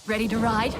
Ready to ride?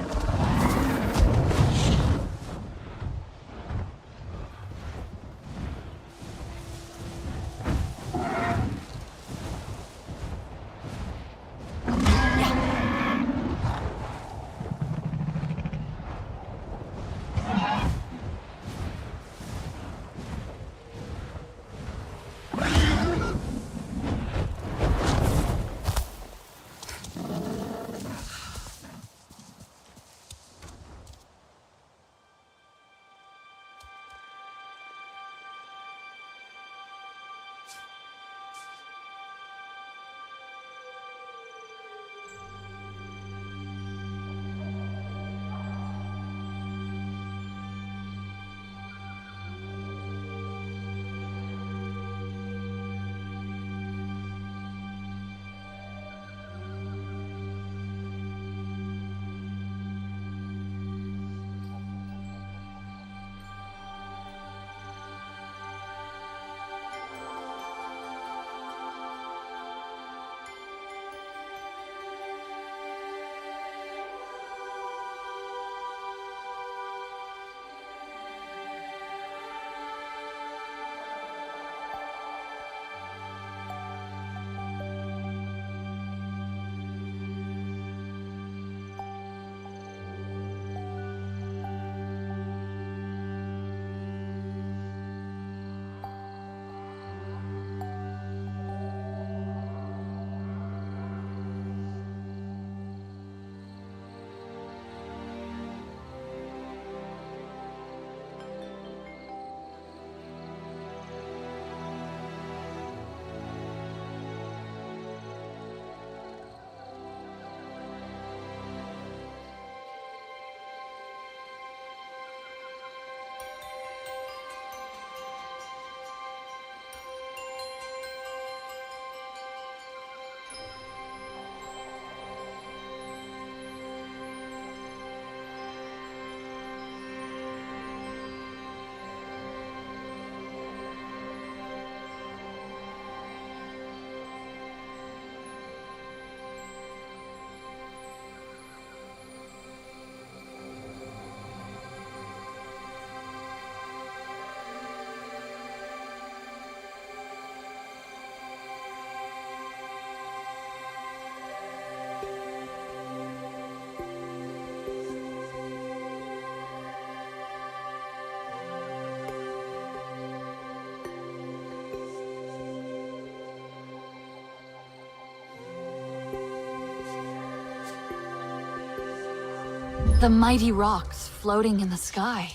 The mighty rocks floating in the sky.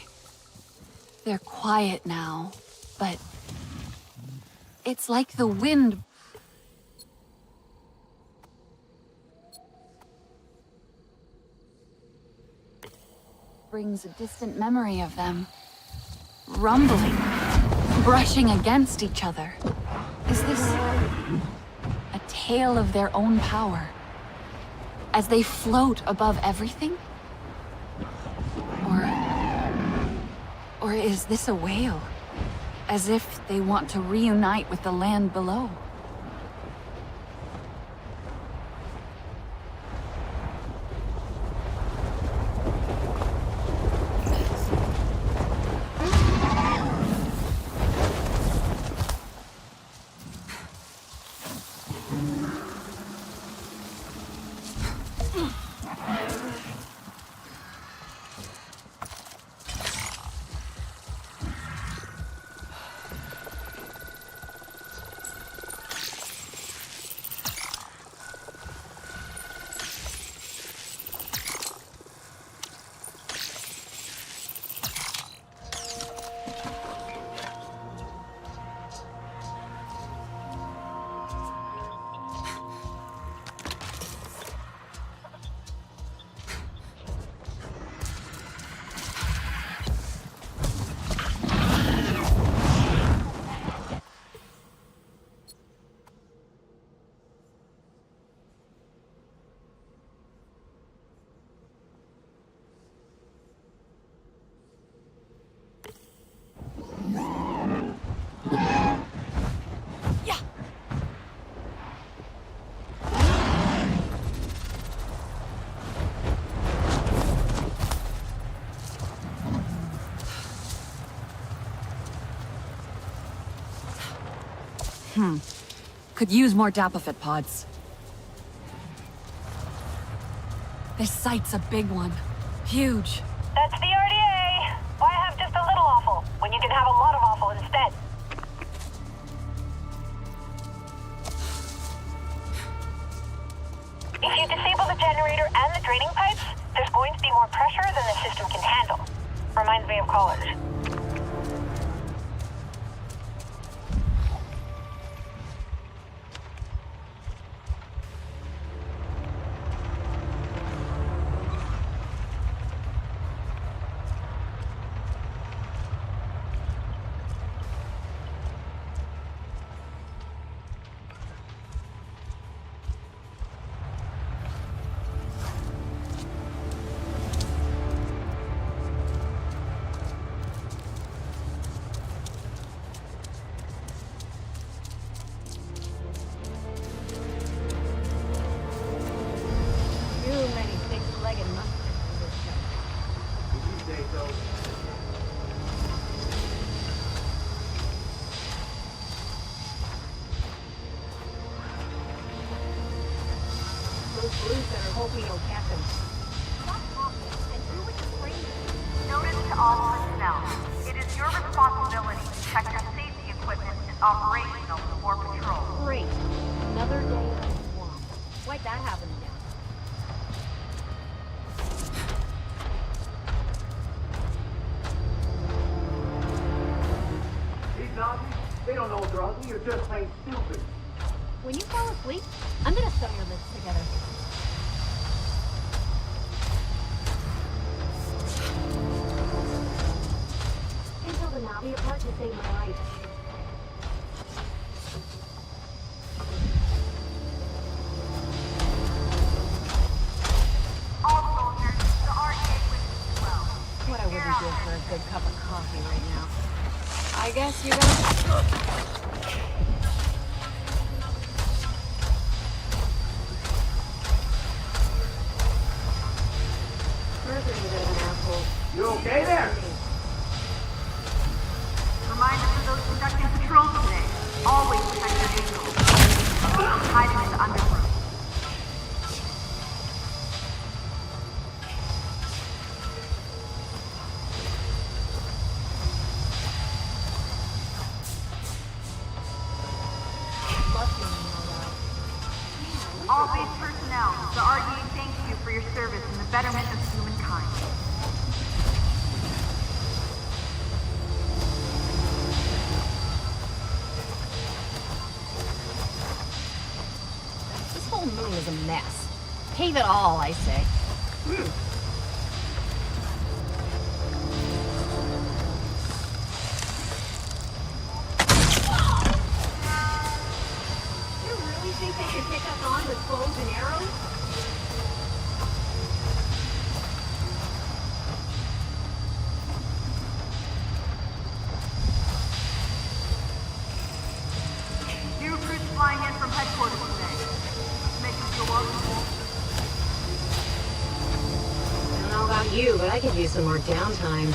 They're quiet now, but it's like the wind brings a distant memory of them. Rumbling, brushing against each other. Is this a tale of their own power? As they float above everything? Or is this a wail? As if they want to reunite with the land below? Could use more Dapafit pods. This site's a big one. Huge. That's the RDA. Why have just a little offal when you can have a lot of offal instead? If you disable the generator and the draining pipes, there's going to be more pressure than the system can handle. Reminds me of college. Notice to all personnel. It is your responsibility to check your safety equipment is operational before patrol. Great. Another day in the swamp. Why'd that happen again? These zombies, they don't know if they're ugly or just plain stupid. When you fall asleep, I'm gonna sew your lips together. Until the Navi apart to save my life. All soldiers, the RDA wishes well. What I wouldn't give for a good cup of coffee right now. I guess you're gonna... You okay there? Reminder for those conducting patrols today. Always protect your vehicles. Hiding in the undergrowth. All base personnel, the RDA thanks you for your service in the betterment of humankind. This whole moon is a mess. Pave it all, I say. You really think they can pick us on with bows and arrows? New recruits flying in from headquarters today. Make them feel welcome. I don't know about you, but I could use some more downtime.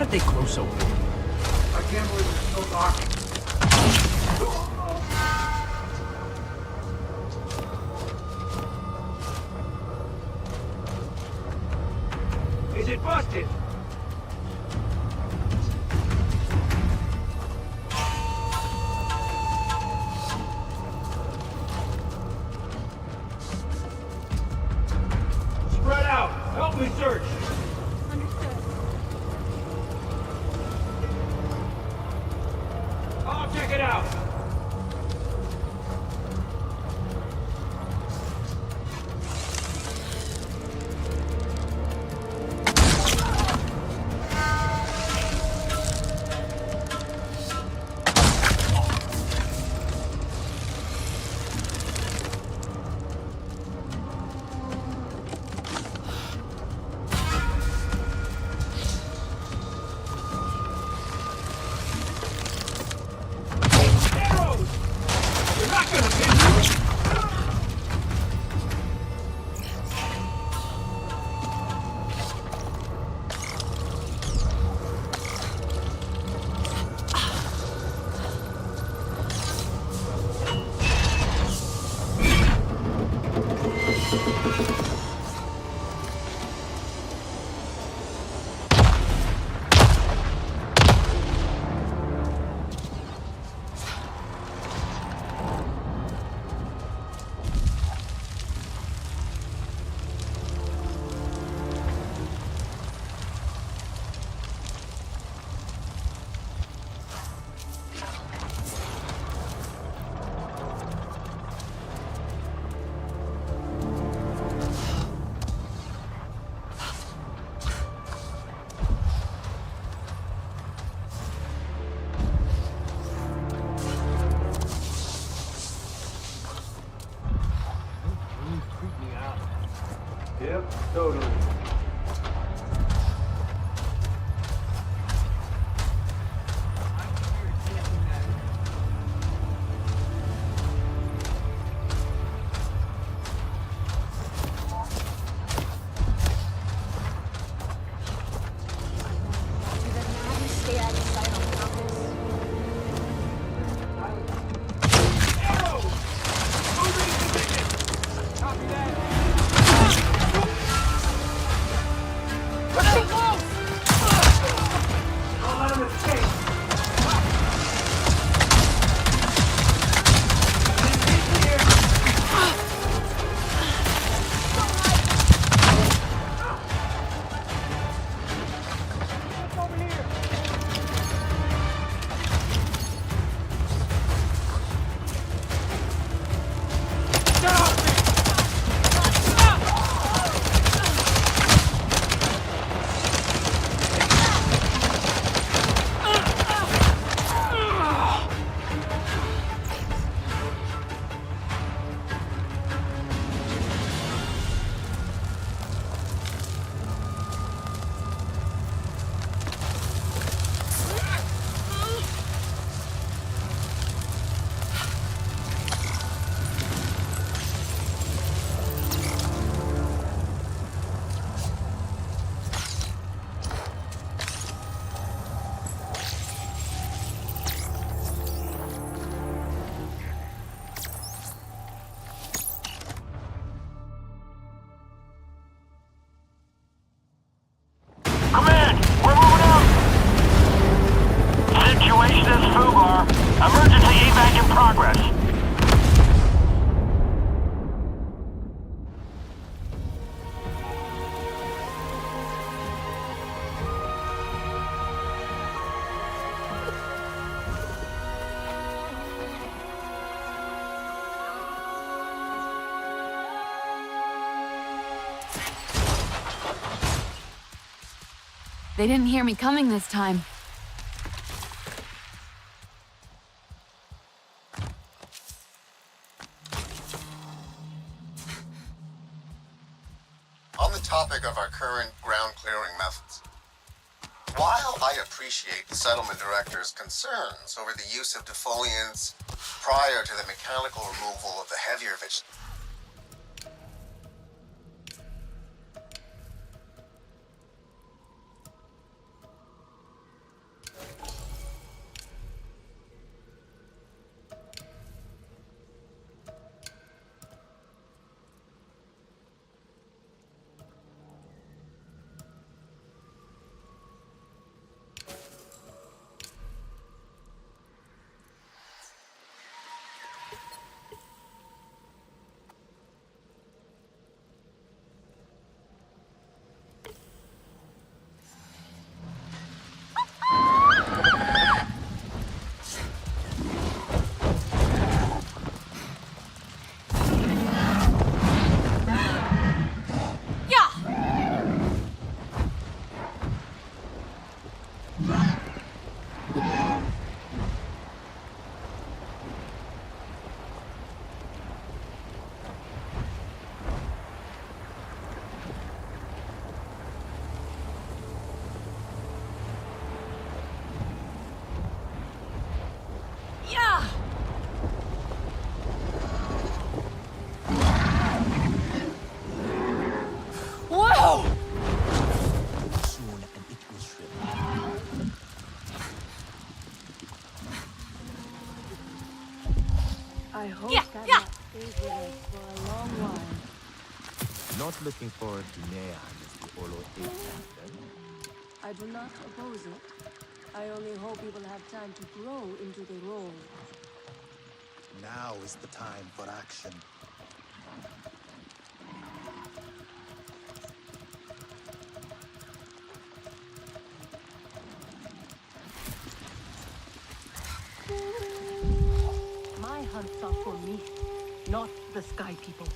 How'd they grow so big? I can't believe it's so dark. Is it busted? Spread out! Help me search! I'll check it out! Arrows! You're not gonna pin me! Yep, totally. Arrows! Moving in position! Copy that! Don't let him escape! Over here! Get off me! Command, we're moving out! Situation is FUBAR. Emergency evac in progress. They didn't hear me coming this time. On the topic of our current ground clearing methods, while I appreciate the settlement director's concerns over the use of defoliants prior to the mechanical removal of the heavier vegetation, not looking forward to Neon as the Olo 8 captain. I do not oppose it. I only hope you will have time to grow into the role. Now is the time for action. My hunts are for me, not the Sky People.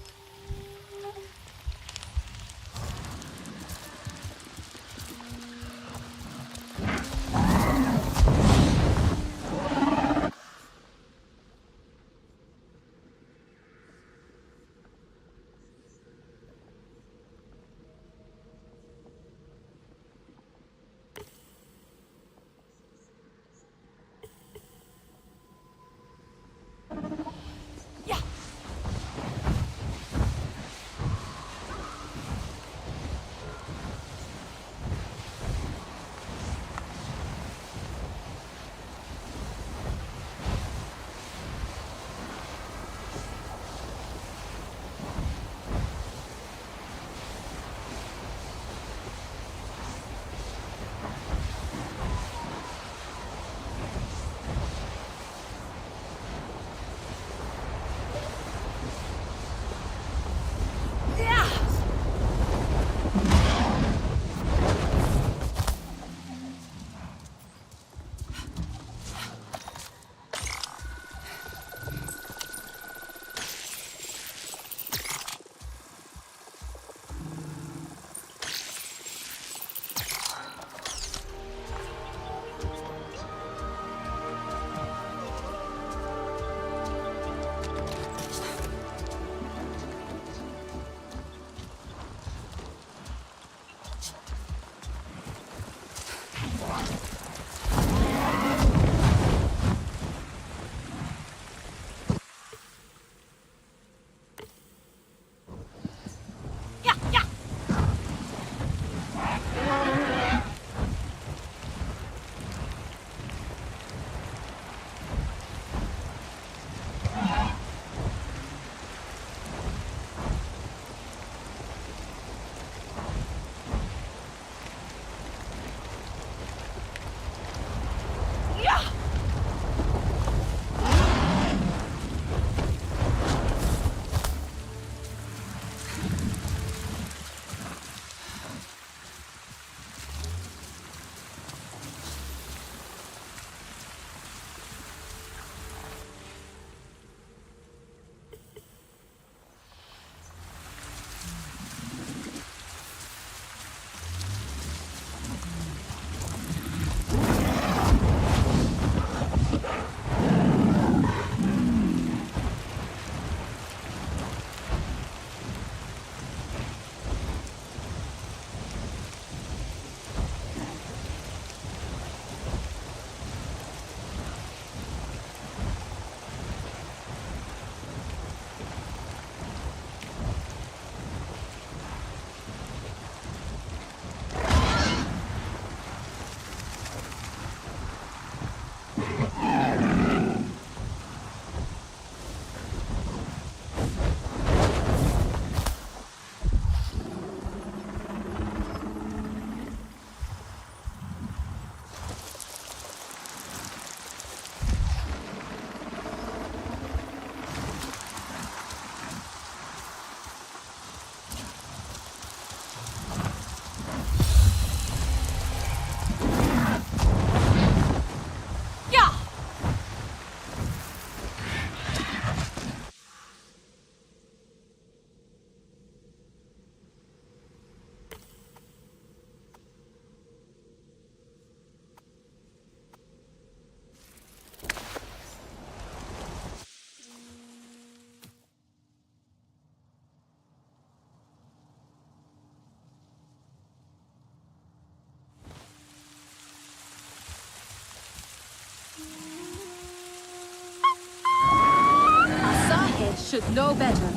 Should know better.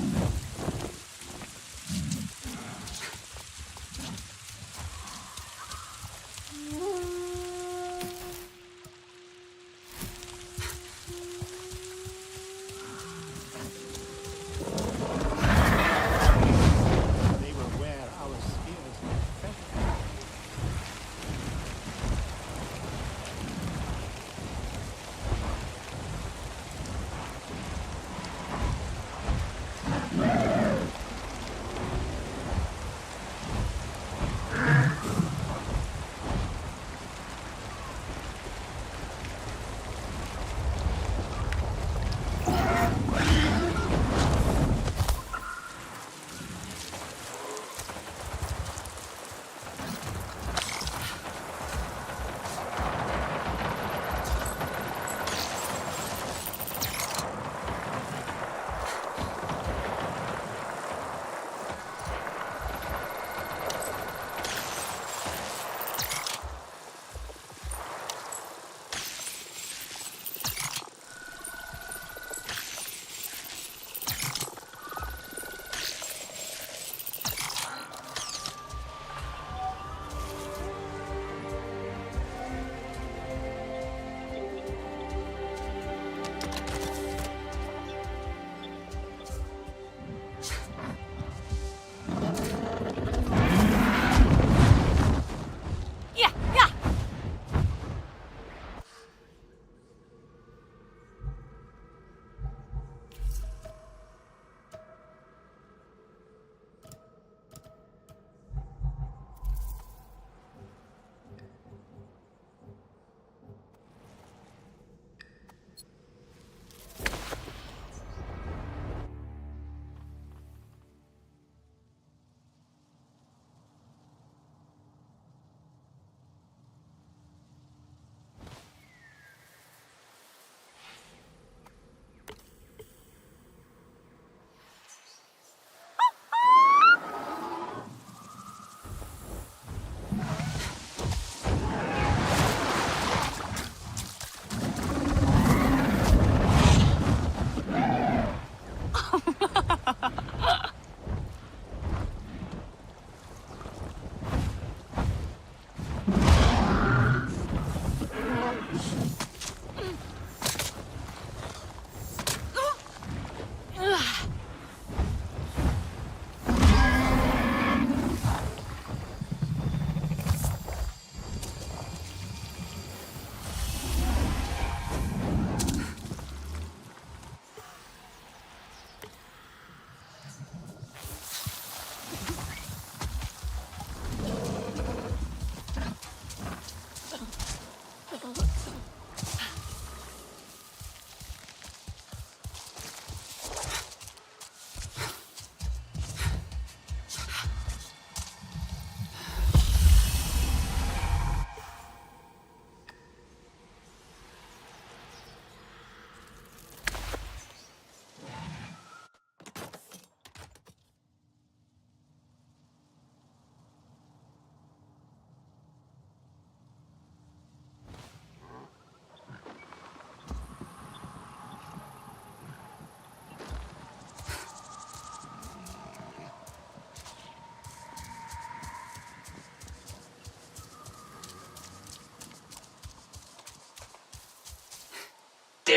They were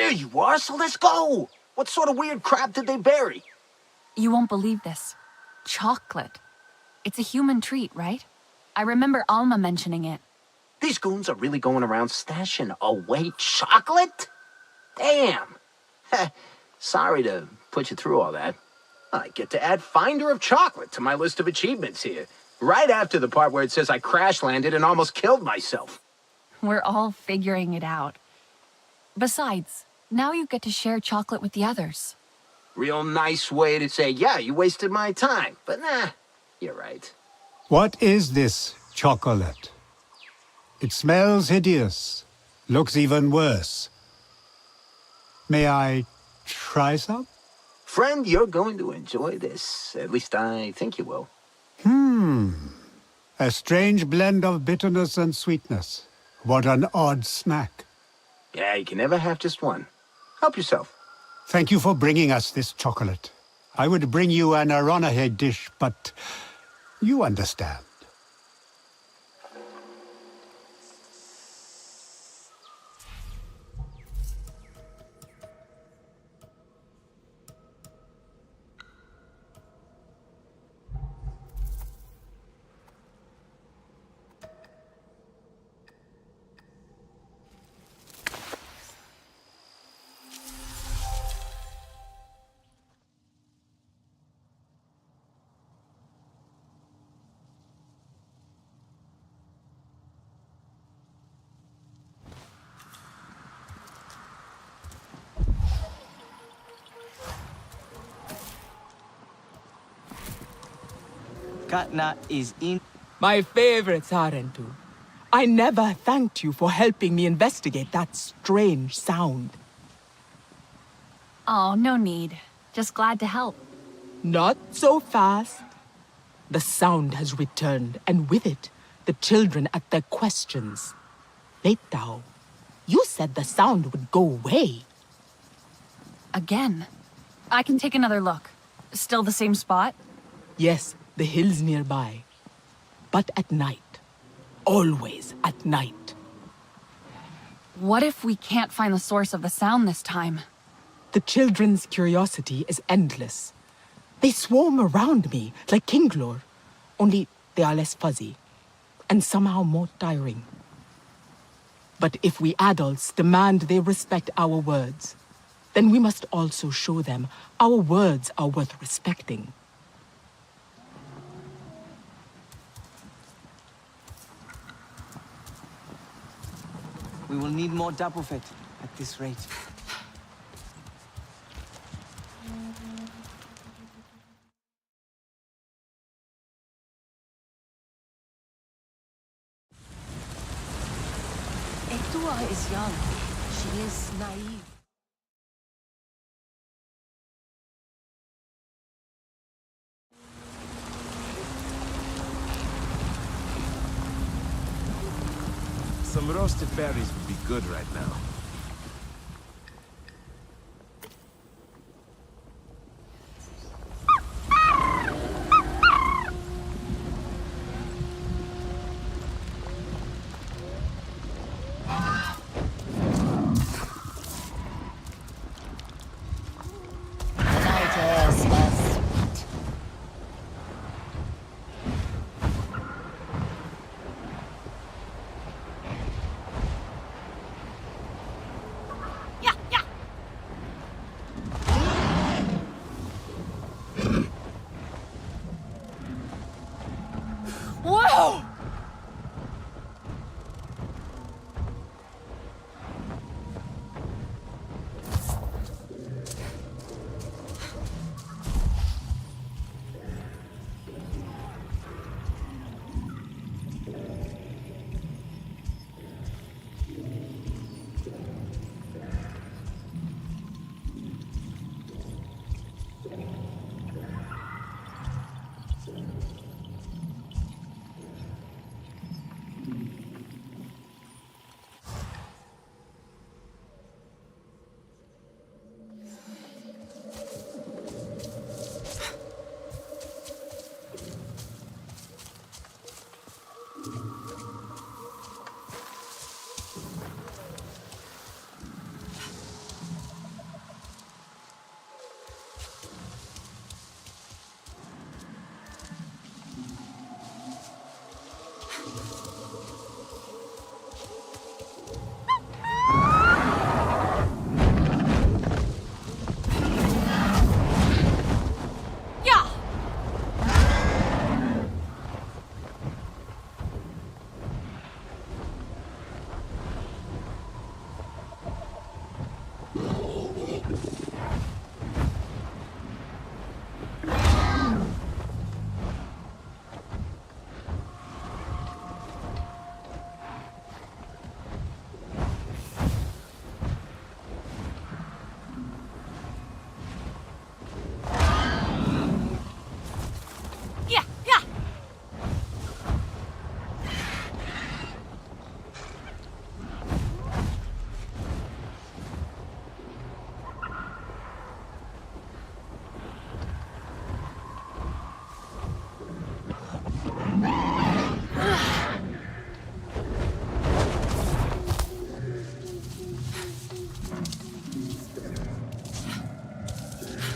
Here you are, so let's go! What sort of weird crap did they bury? You won't believe this. Chocolate. It's a human treat, right? I remember Alma mentioning it. These goons are really going around stashing away chocolate? Damn! Sorry to put you through all that. I get to add Finder of Chocolate to my list of achievements here. Right after the part where it says I crash landed and almost killed myself. We're all figuring it out. Besides, now you get to share chocolate with the others. Real nice way to say, yeah, you wasted my time. But nah, you're right. What is this chocolate? It smells hideous. Looks even worse. May I try some? Friend, you're going to enjoy this. At least I think you will. A strange blend of bitterness and sweetness. What an odd snack. Yeah, you can never have just one. Help yourself. Thank you for bringing us this chocolate. I would bring you an Aronahe dish, but you understand. Katna is in. My favorite, Sarentu. I never thanked you for helping me investigate that strange sound. Oh, no need. Just glad to help. Not so fast. The sound has returned, and with it, the children at their questions. Leitao, you said the sound would go away. Again. I can take another look. Still the same spot? Yes, the hills nearby. But at night. Always at night. What if we can't find the source of the sound this time? The children's curiosity is endless. They swarm around me like Kinglor, only they are less fuzzy, and somehow more tiring. But if we adults demand they respect our words, then we must also show them our words are worth respecting. We will need more Dapofet at this rate. Ektua is young. She is naive. Some roasted berries would be good right now.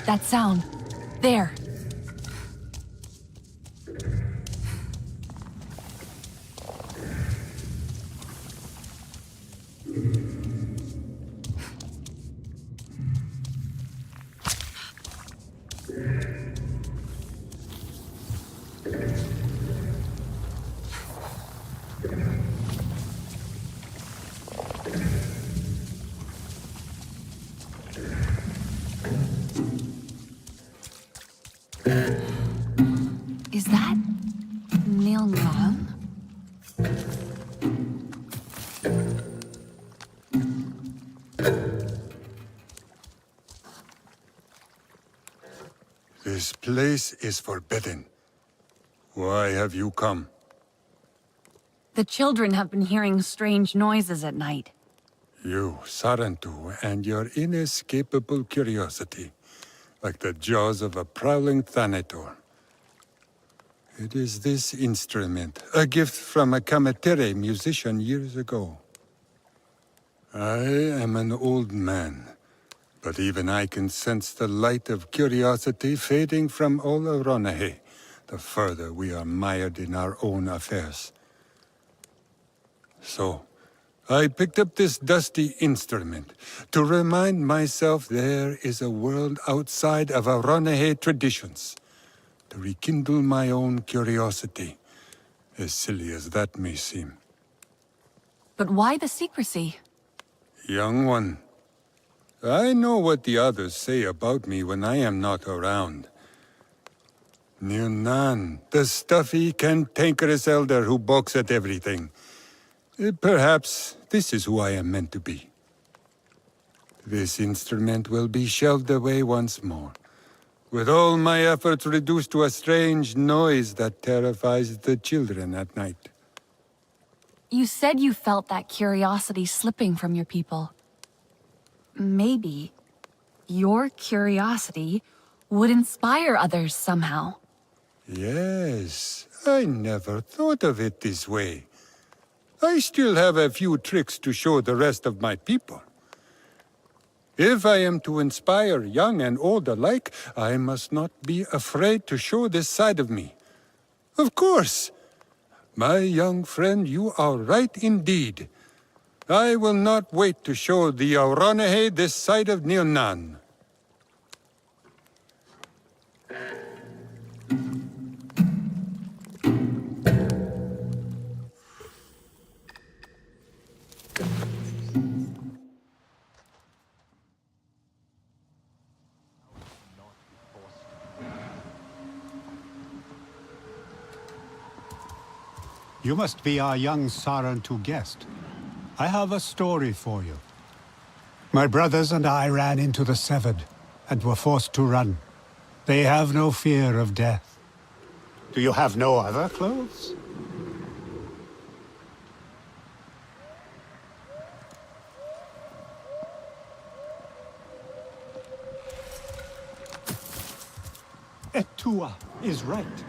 That sound. There. Is that Nilnan? This place is forbidden. Why have you come? The children have been hearing strange noises at night. You, Sarentu, and your inescapable curiosity, like the jaws of a prowling Thanator. It is this instrument, a gift from a Kamatere musician years ago. I am an old man, but even I can sense the light of curiosity fading from Oloronahé, the further we are mired in our own affairs. So, I picked up this dusty instrument to remind myself there is a world outside of Oloronahé traditions, to rekindle my own curiosity, as silly as that may seem. But why the secrecy? Young one, I know what the others say about me when I am not around. Nilnan, the stuffy, cantankerous elder who balks at everything. Perhaps this is who I am meant to be. This instrument will be shelved away once more, with all my efforts reduced to a strange noise that terrifies the children at night. You said you felt that curiosity slipping from your people. Maybe your curiosity would inspire others somehow. Yes, I never thought of it this way. I still have a few tricks to show the rest of my people. If I am to inspire young and old alike, I must not be afraid to show this side of me. Of course! My young friend, you are right indeed. I will not wait to show the Oloronahé this side of Nilnan. You must be our young Sarentu guest. I have a story for you. My brothers and I ran into the Severed, and were forced to run. They have no fear of death. Do you have no other clothes? Etua is right.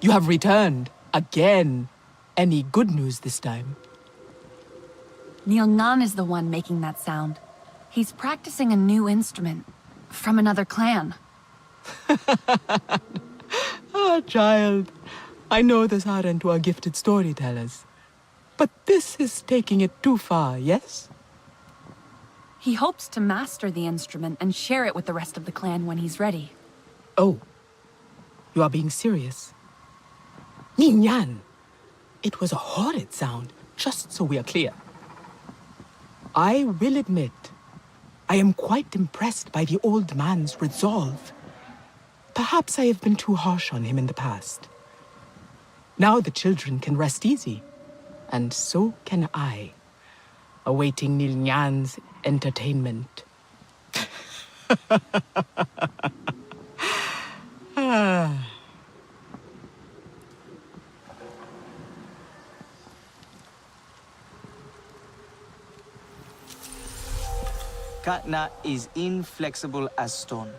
You have returned. Again. Any good news this time? Nilnan is the one making that sound. He's practicing a new instrument from another clan. Ah, child. I know the Sarentu are gifted storytellers. But this is taking it too far, yes? He hopes to master the instrument and share it with the rest of the clan when he's ready. Oh. You are being serious. Ningyan! It was a horrid sound, just so we are clear. I will admit, I am quite impressed by the old man's resolve. Perhaps I have been too harsh on him in the past. Now the children can rest easy, and so can I, awaiting Nilnyan's entertainment. Katna is inflexible as stone.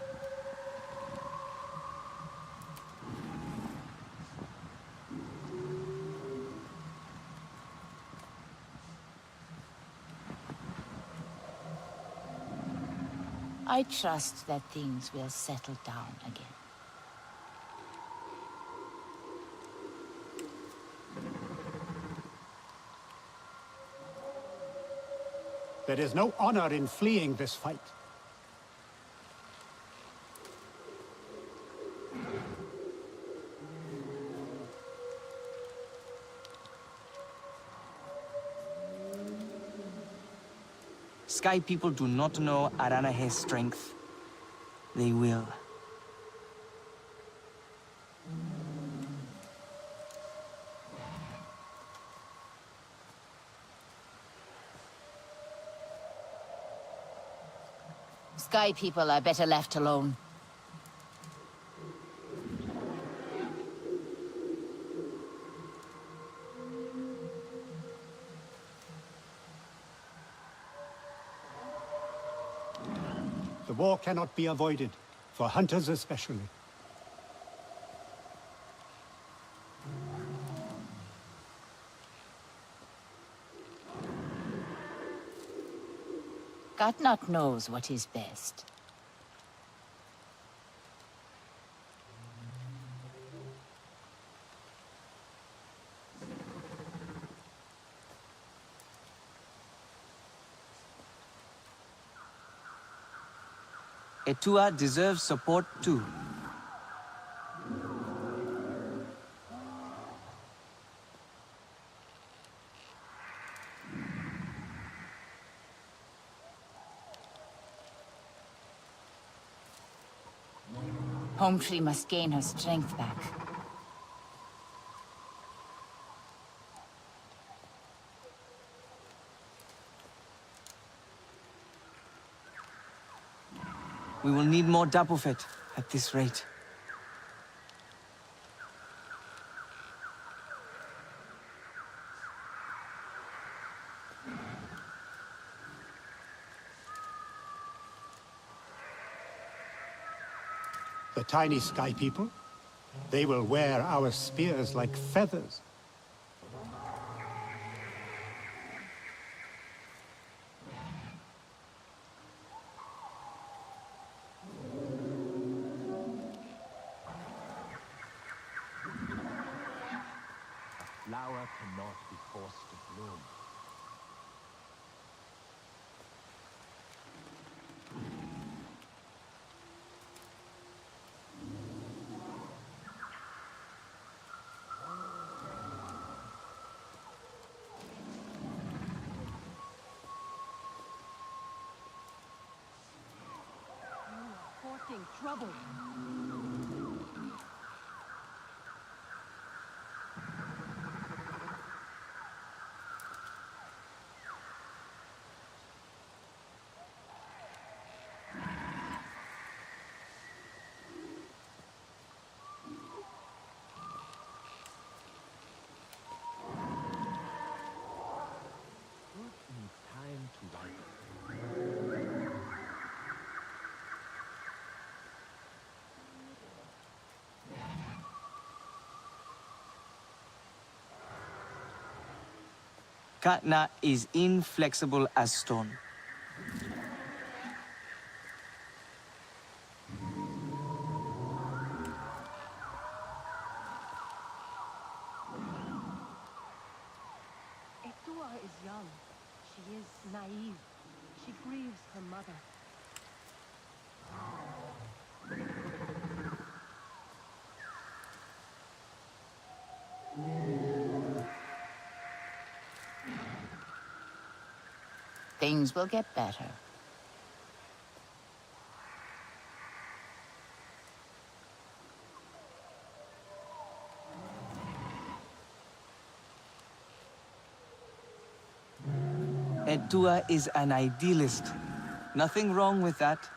I trust that things will settle down again. There is no honor in fleeing this fight. Sky people do not know Aranahe's strength. They will. Sky people are better left alone. The war cannot be avoided, for hunters especially. Gatnat knows what is best. Etua deserves support too. Hometree must gain her strength back. We will need more Dapofet at this rate. The tiny sky people, they will wear our spears like feathers. Flower cannot be forced to bloom. Courting trouble. Fruit needs time to ripen. Katna is inflexible as stone. Etua is young. She is naive. She grieves her mother. Things will get better. Etua is an idealist. Nothing wrong with that.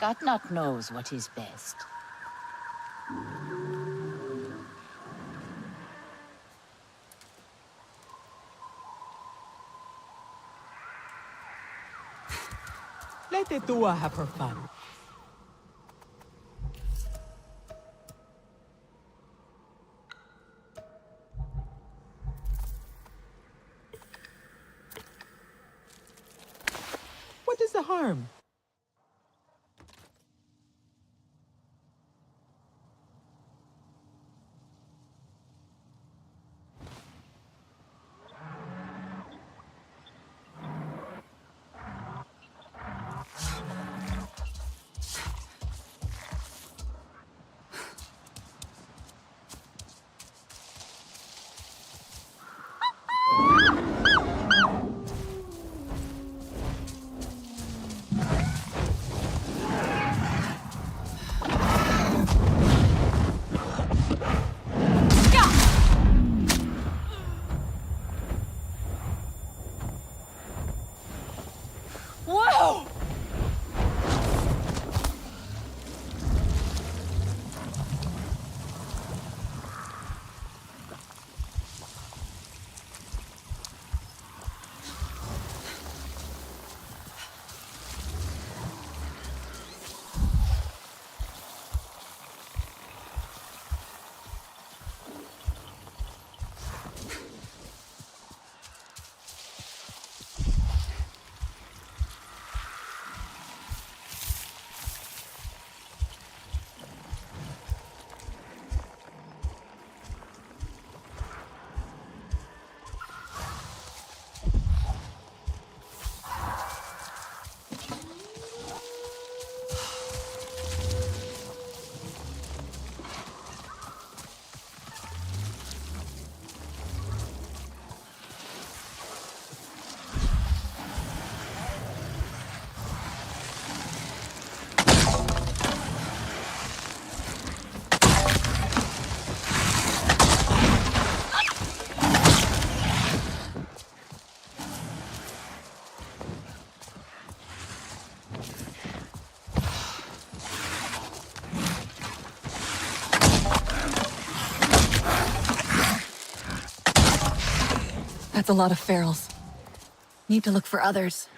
Gatnat knows what is best. Let the Tua have her fun. What is the harm? Whoa! That's a lot of ferals. Need to look for others.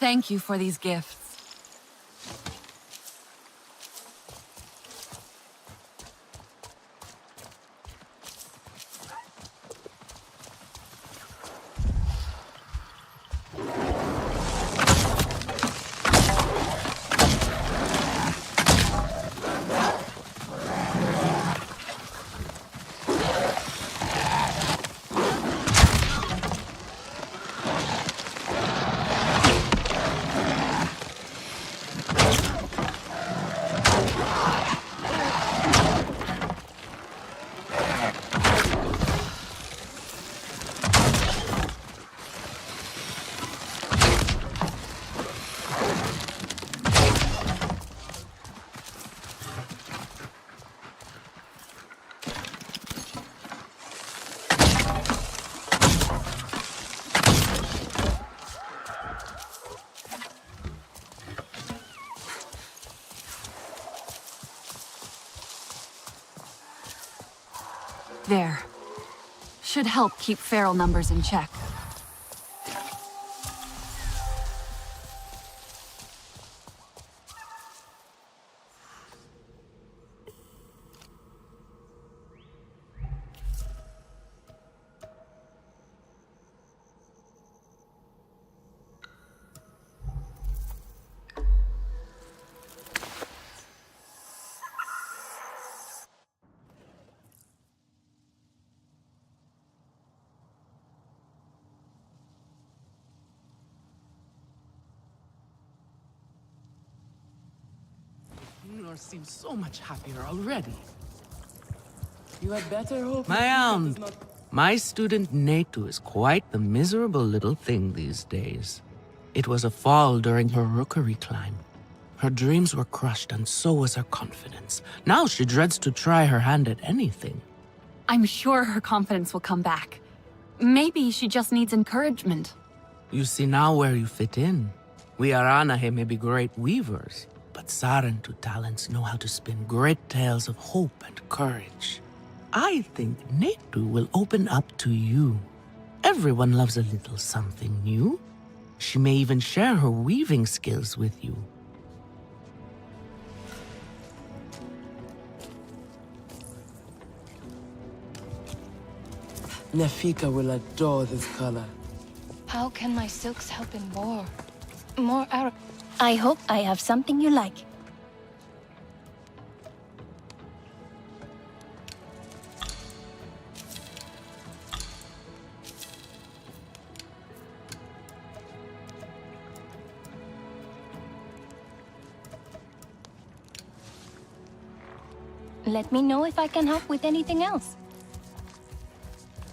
Thank you for these gifts. There. Should help keep feral numbers in check. Kinglor seems so much happier already. You had better hope. My student Netu is quite the miserable little thing these days. It was a fall during her rookery climb. Her dreams were crushed, and so was her confidence. Now she dreads to try her hand at anything. I'm sure her confidence will come back. Maybe she just needs encouragement. You see now where you fit in. We Aranahe may be great weavers, but Sarentu talents know how to spin great tales of hope and courage. I think Netu will open up to you. Everyone loves a little something new. She may even share her weaving skills with you. Nefika will adore this color. How can my silks help in war? More Arab. I hope I have something you like. Let me know if I can help with anything else.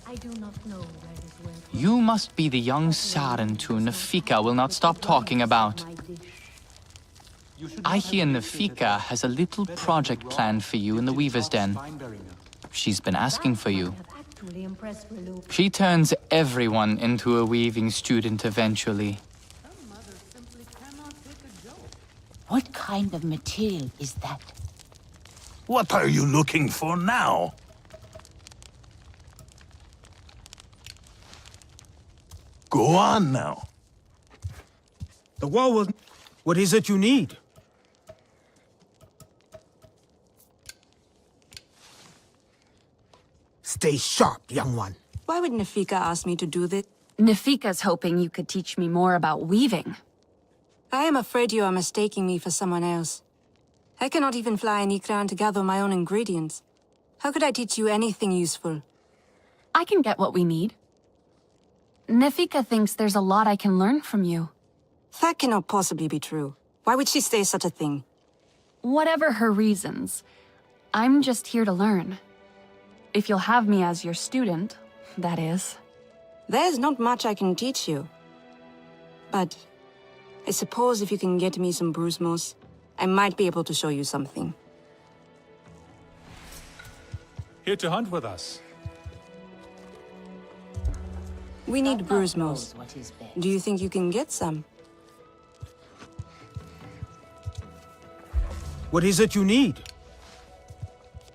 I do not know where this went. You must be the young Sarentu Nefika will not stop talking about. I hear Nefika has a little project planned for you in the Weaver's Den. She's been asking for you. She turns everyone into a weaving student eventually. What kind of material is that? What are you looking for now? Go on now. The war will... What is it you need? Stay sharp, young one. Why would Nefika ask me to do this? Nefika's hoping you could teach me more about weaving. I am afraid you are mistaking me for someone else. I cannot even fly an Ikran to gather my own ingredients. How could I teach you anything useful? I can get what we need. Nefika thinks there's a lot I can learn from you. That cannot possibly be true. Why would she say such a thing? Whatever her reasons, I'm just here to learn. If you'll have me as your student, that is. There's not much I can teach you. But I suppose if you can get me some bruise moss, I might be able to show you something. Here to hunt with us. We need bruise moss. Do you think you can get some? What is it you need?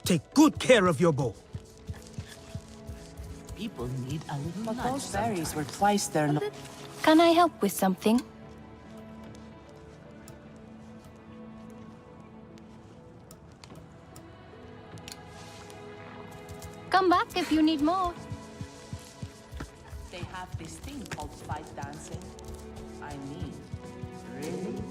Take good care of your bow. People need a little But those berries were twice their... Can I help with something? Come back if you need more. They have this thing called fight dancing. I mean, really?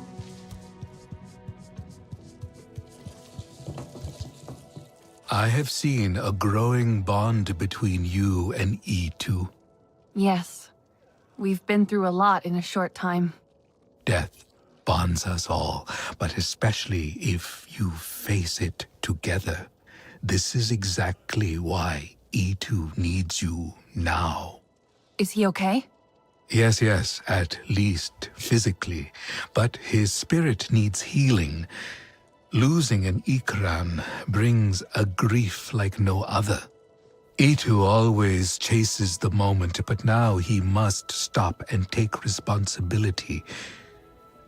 I have seen a growing bond between you and E2. Yes. We've been through a lot in a short time. Death bonds us all, but especially if you face it together. This is exactly why E2 needs you now. Is he okay? Yes, at least physically. But his spirit needs healing. Losing an Ikran brings a grief like no other. E2 always chases the moment, but now he must stop and take responsibility.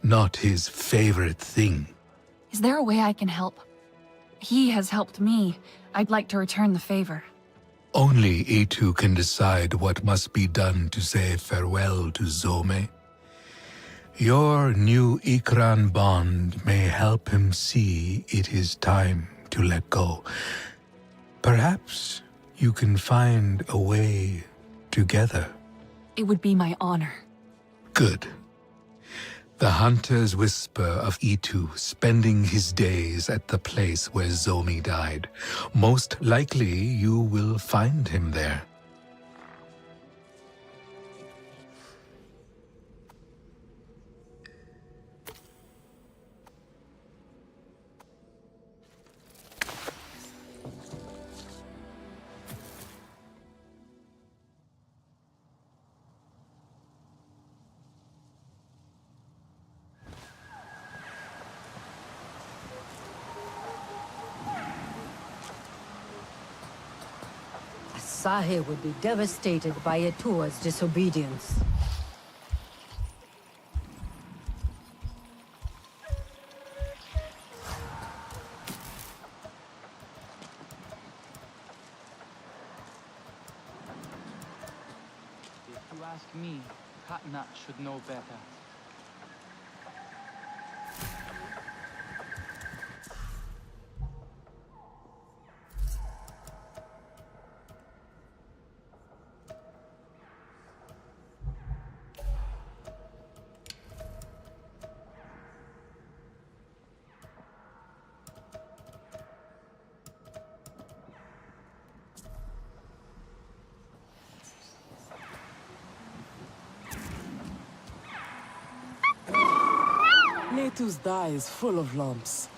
Not his favorite thing. Is there a way I can help? He has helped me. I'd like to return the favor. Only E2 can decide what must be done to say farewell to Zome. Your new Ikran bond may help him see it is time to let go. Perhaps you can find a way together. It would be my honor. Good. The hunters whisper of E2 spending his days at the place where Zomi died. Most likely you will find him there. Sahe would be devastated by Etua's disobedience. If you ask me, Katnat should know better. Netu's dye is full of lumps.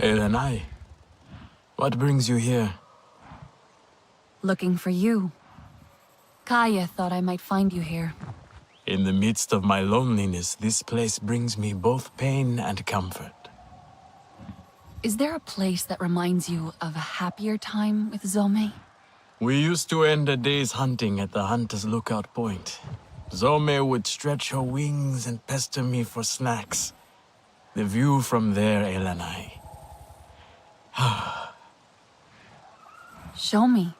Elenai, what brings you here? Looking for you. Kaya thought I might find you here. In the midst of my loneliness, this place brings me both pain and comfort. Is there a place that reminds you of a happier time with Zome? We used to end a day's hunting at the Hunter's Lookout Point. Zome would stretch her wings and pester me for snacks. The view from there, Elenai. Show me.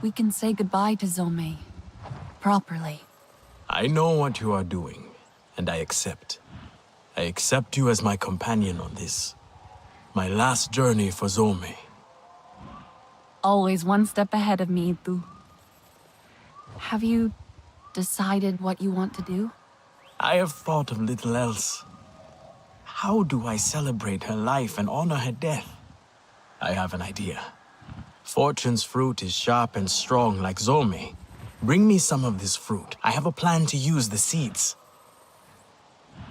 We can say goodbye to Zome. Properly. I know what you are doing, and I accept. I accept you as my companion on this. My last journey for Zome. Always one step ahead of me, Itu. Have you decided what you want to do? I have thought of little else. How do I celebrate her life and honor her death? I have an idea. Fortune's fruit is sharp and strong like Zome. Bring me some of this fruit. I have a plan to use the seeds.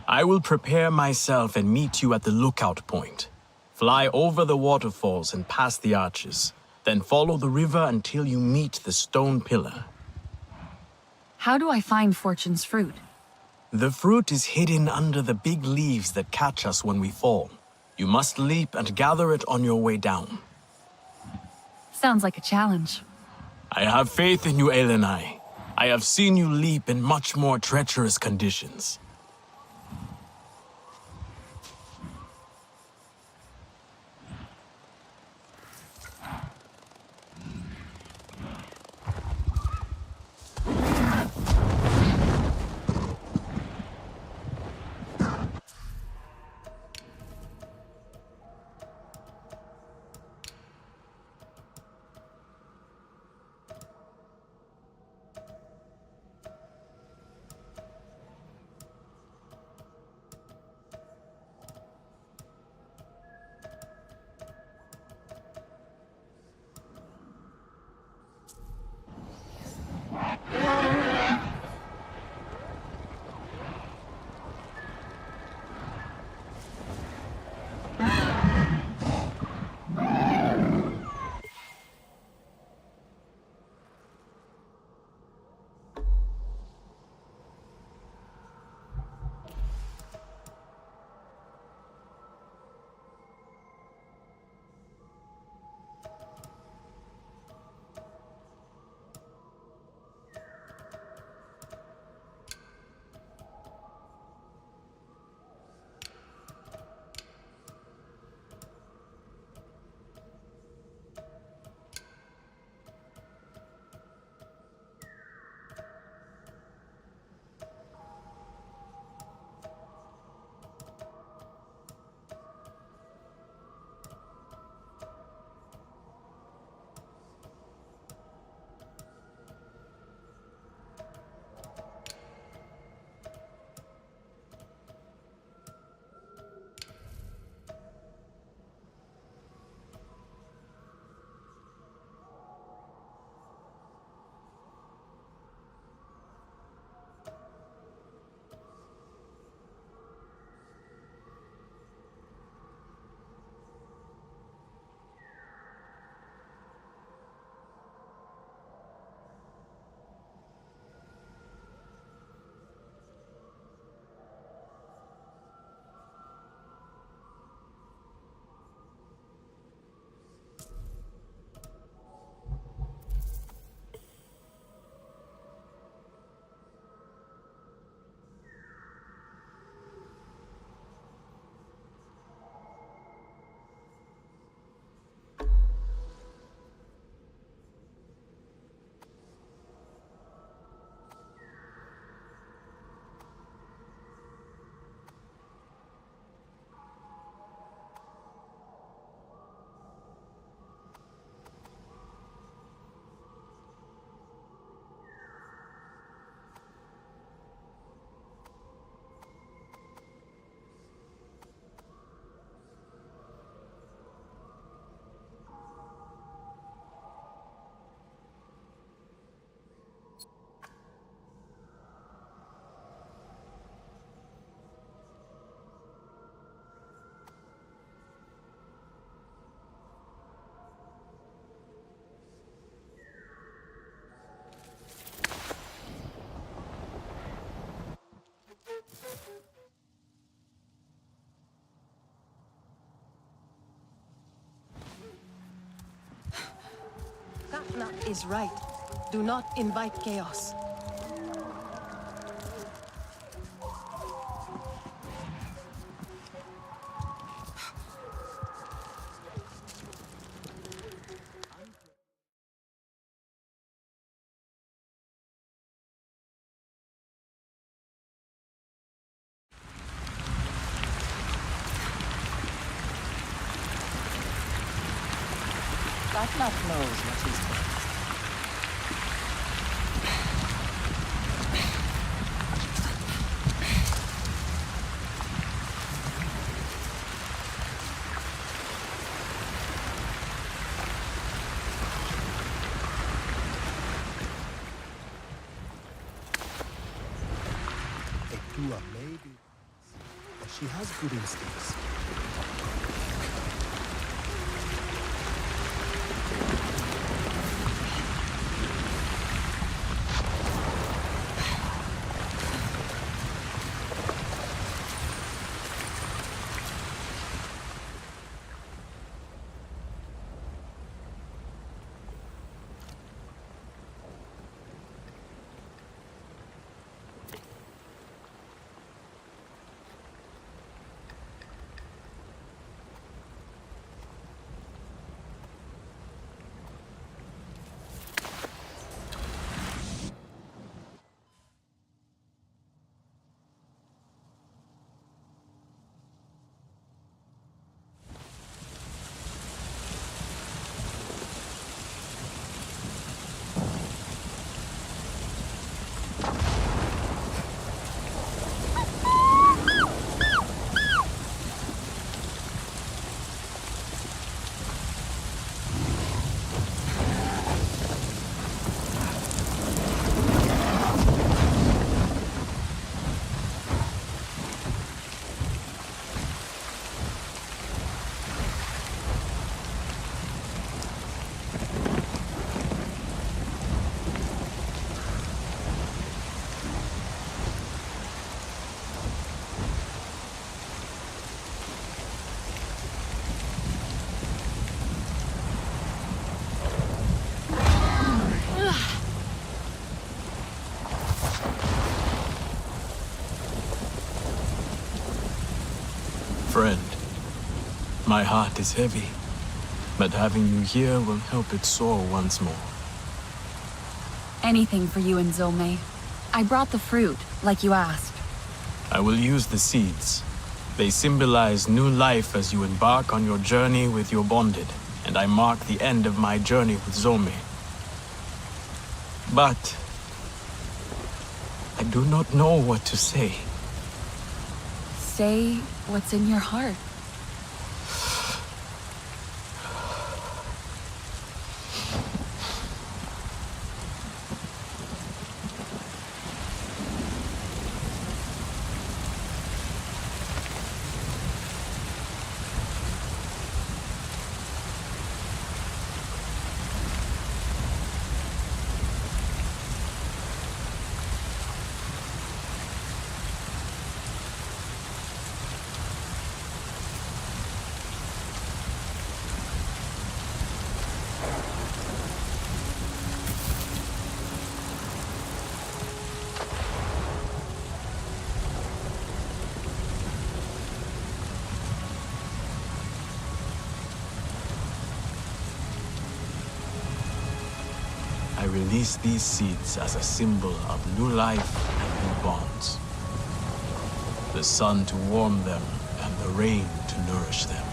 I will prepare myself and meet you at the lookout point. Fly over the waterfalls and past the arches. Then follow the river until you meet the stone pillar. How do I find Fortune's fruit? The fruit is hidden under the big leaves that catch us when we fall. You must leap and gather it on your way down. Sounds like a challenge. I have faith in you, Elenai. I have seen you leap in much more treacherous conditions. Katna is right. Do not invite chaos. Katna knows what he's doing. Ektua maybe, but she has good instincts. Friend, my heart is heavy, but having you here will help it soar once more. Anything for you and Zome. I brought the fruit, like you asked. I will use the seeds. They symbolize new life as you embark on your journey with your bonded, and I mark the end of my journey with Zome. But I do not know what to say. Say what's in your heart. I release these seeds as a symbol of new life and new bonds. The sun to warm them and the rain to nourish them.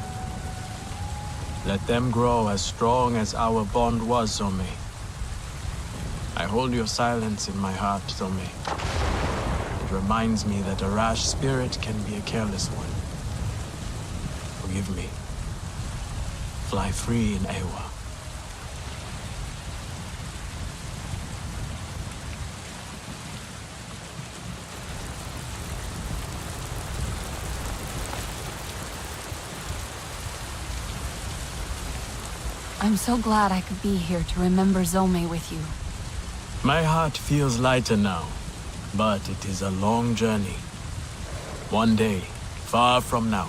Let them grow as strong as our bond was, Zome. I hold your silence in my heart, Zome. It reminds me that a rash spirit can be a careless one. Forgive me. Fly free in Ewa. I'm so glad I could be here to remember Zome with you. My heart feels lighter now, but it is a long journey. One day, far from now,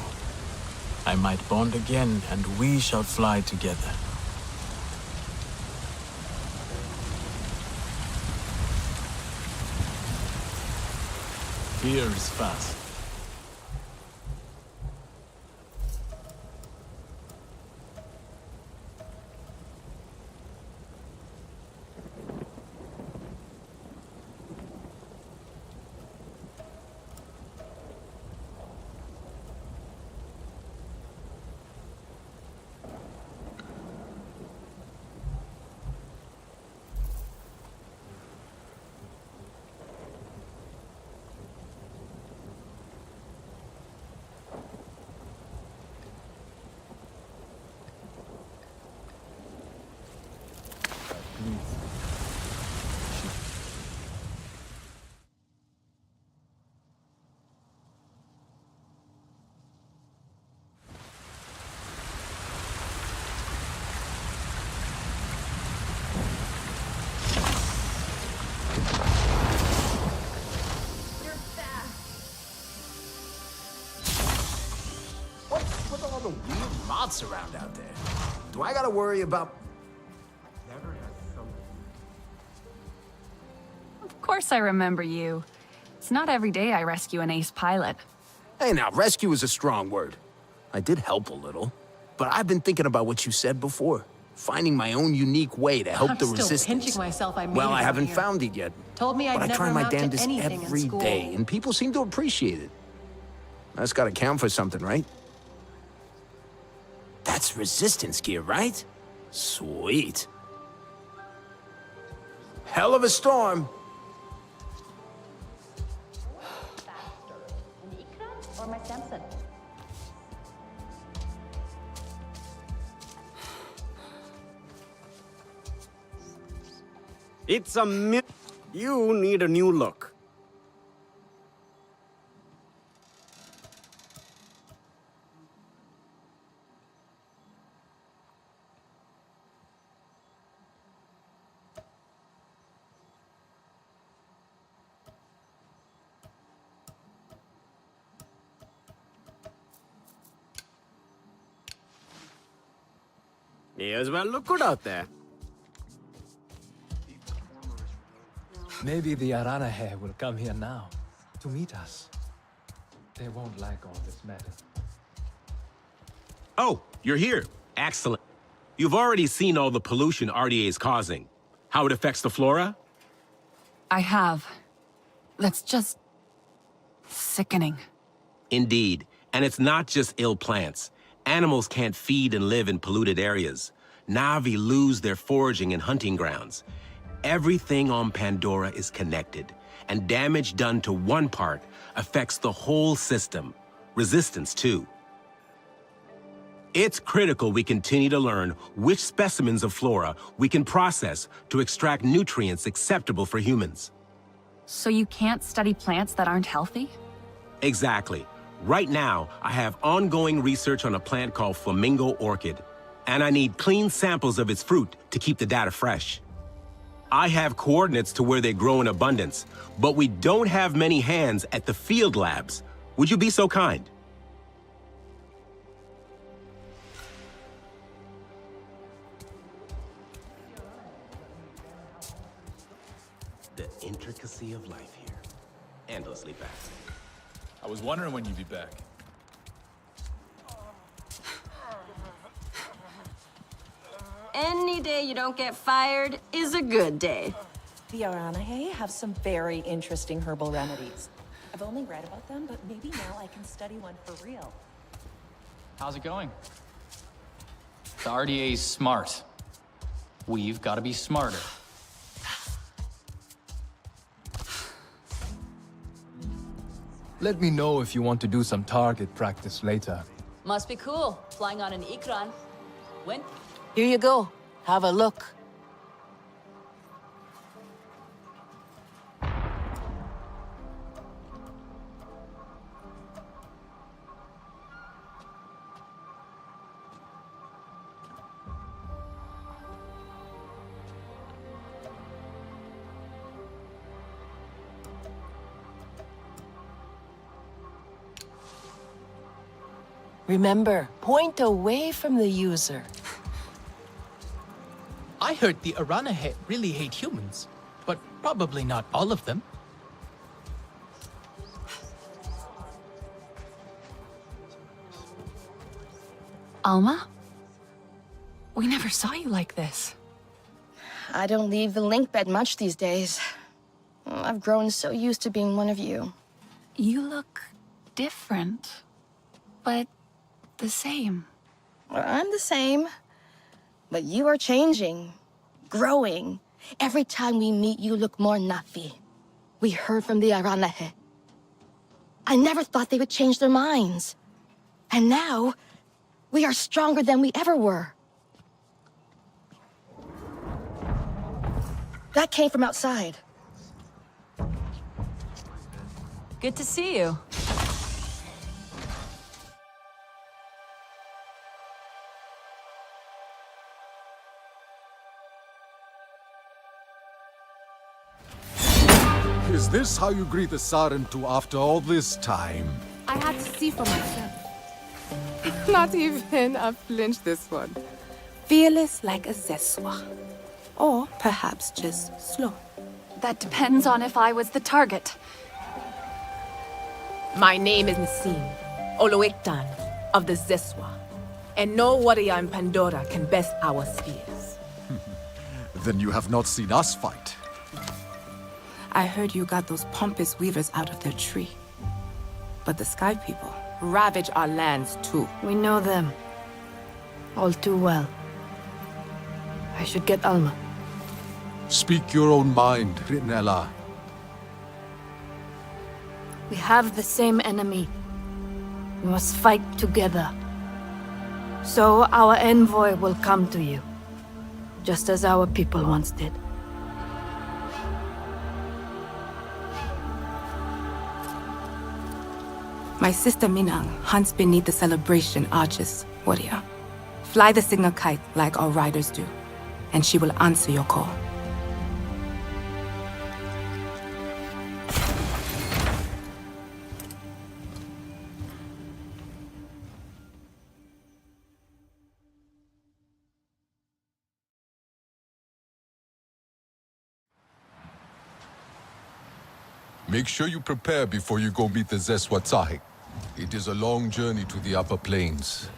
I might bond again and we shall fly together. Fear is fast. What's with all the weird moths around out there? Do I gotta worry about... Of course I remember you. It's not every day I rescue an ace pilot. Hey now, rescue is a strong word. I did help a little. But I've been thinking about what you said before. Finding my own unique way to help I'm the still resistance. pinching myself I made Well, it I out haven't here. found it yet. Told me I'd But I never try my amount to damnedest anything in every school. day, and people seem to appreciate it. That's gotta count for something, right? That's resistance gear, right? Sweet. Hell of a storm. Or my Samson. It's a You need a new look. May as well look good out there. Maybe the Aranahe will come here now to meet us. They won't like all this matter. Oh, you're here. Excellent. You've already seen all the pollution RDA is causing. How it affects the flora? I have. That's just sickening. Indeed. And it's not just ill plants. Animals can't feed and live in polluted areas. Na'vi lose their foraging and hunting grounds. Everything on Pandora is connected, and damage done to one part affects the whole system. Resistance, too. It's critical we continue to learn which specimens of flora we can process to extract nutrients acceptable for humans. So you can't study plants that aren't healthy? Exactly. Right now, I have ongoing research on a plant called flamingo orchid, and I need clean samples of its fruit to keep the data fresh. I have coordinates to where they grow in abundance, but we don't have many hands at the field labs. Would you be so kind? The intricacy of life here. Endlessly vast. I was wondering when you'd be back. Any day you don't get fired is a good day. The Aranahe have some very interesting herbal remedies. I've only read about them, but maybe now I can study one for real. How's it going? The RDA's smart. We've got to be smarter. Let me know if you want to do some target practice later. Must be cool, flying on an Ikran. When? Here you go. Have a look. Remember, point away from the user. I heard the Aranahe really hate humans, but probably not all of them. Alma? We never saw you like this. I don't leave the link bed much these days. I've grown so used to being one of you. You look different, but the same. Well, I'm the same. But you are changing, growing. Every time we meet, you look more Na'vi. We heard from the Aranahe. I never thought they would change their minds. And now, we are stronger than we ever were. That came from outside. Good to see you. Is this how you greet the Sarentu after all this time? I had to see for myself. Not even a flinch, this one. Fearless like a Zeswa. Or perhaps just slow. That depends on if I was the target. My name is Nassim, Oloektan of the Zeswa. And no warrior in Pandora can best our spears. Then you have not seen us fight. I heard you got those pompous weavers out of their tree. But the Sky People ravage our lands too. We know them. All too well. I should get Alma. Speak your own mind, Ritnella. We have the same enemy. We must fight together. So our envoy will come to you. Just as our people once did. My sister Minang hunts beneath the celebration arches, warrior. Fly the signal kite like our riders do, and she will answer your call. Make sure you prepare before you go meet the Zeswa Tsahik. It is a long journey to the upper plains.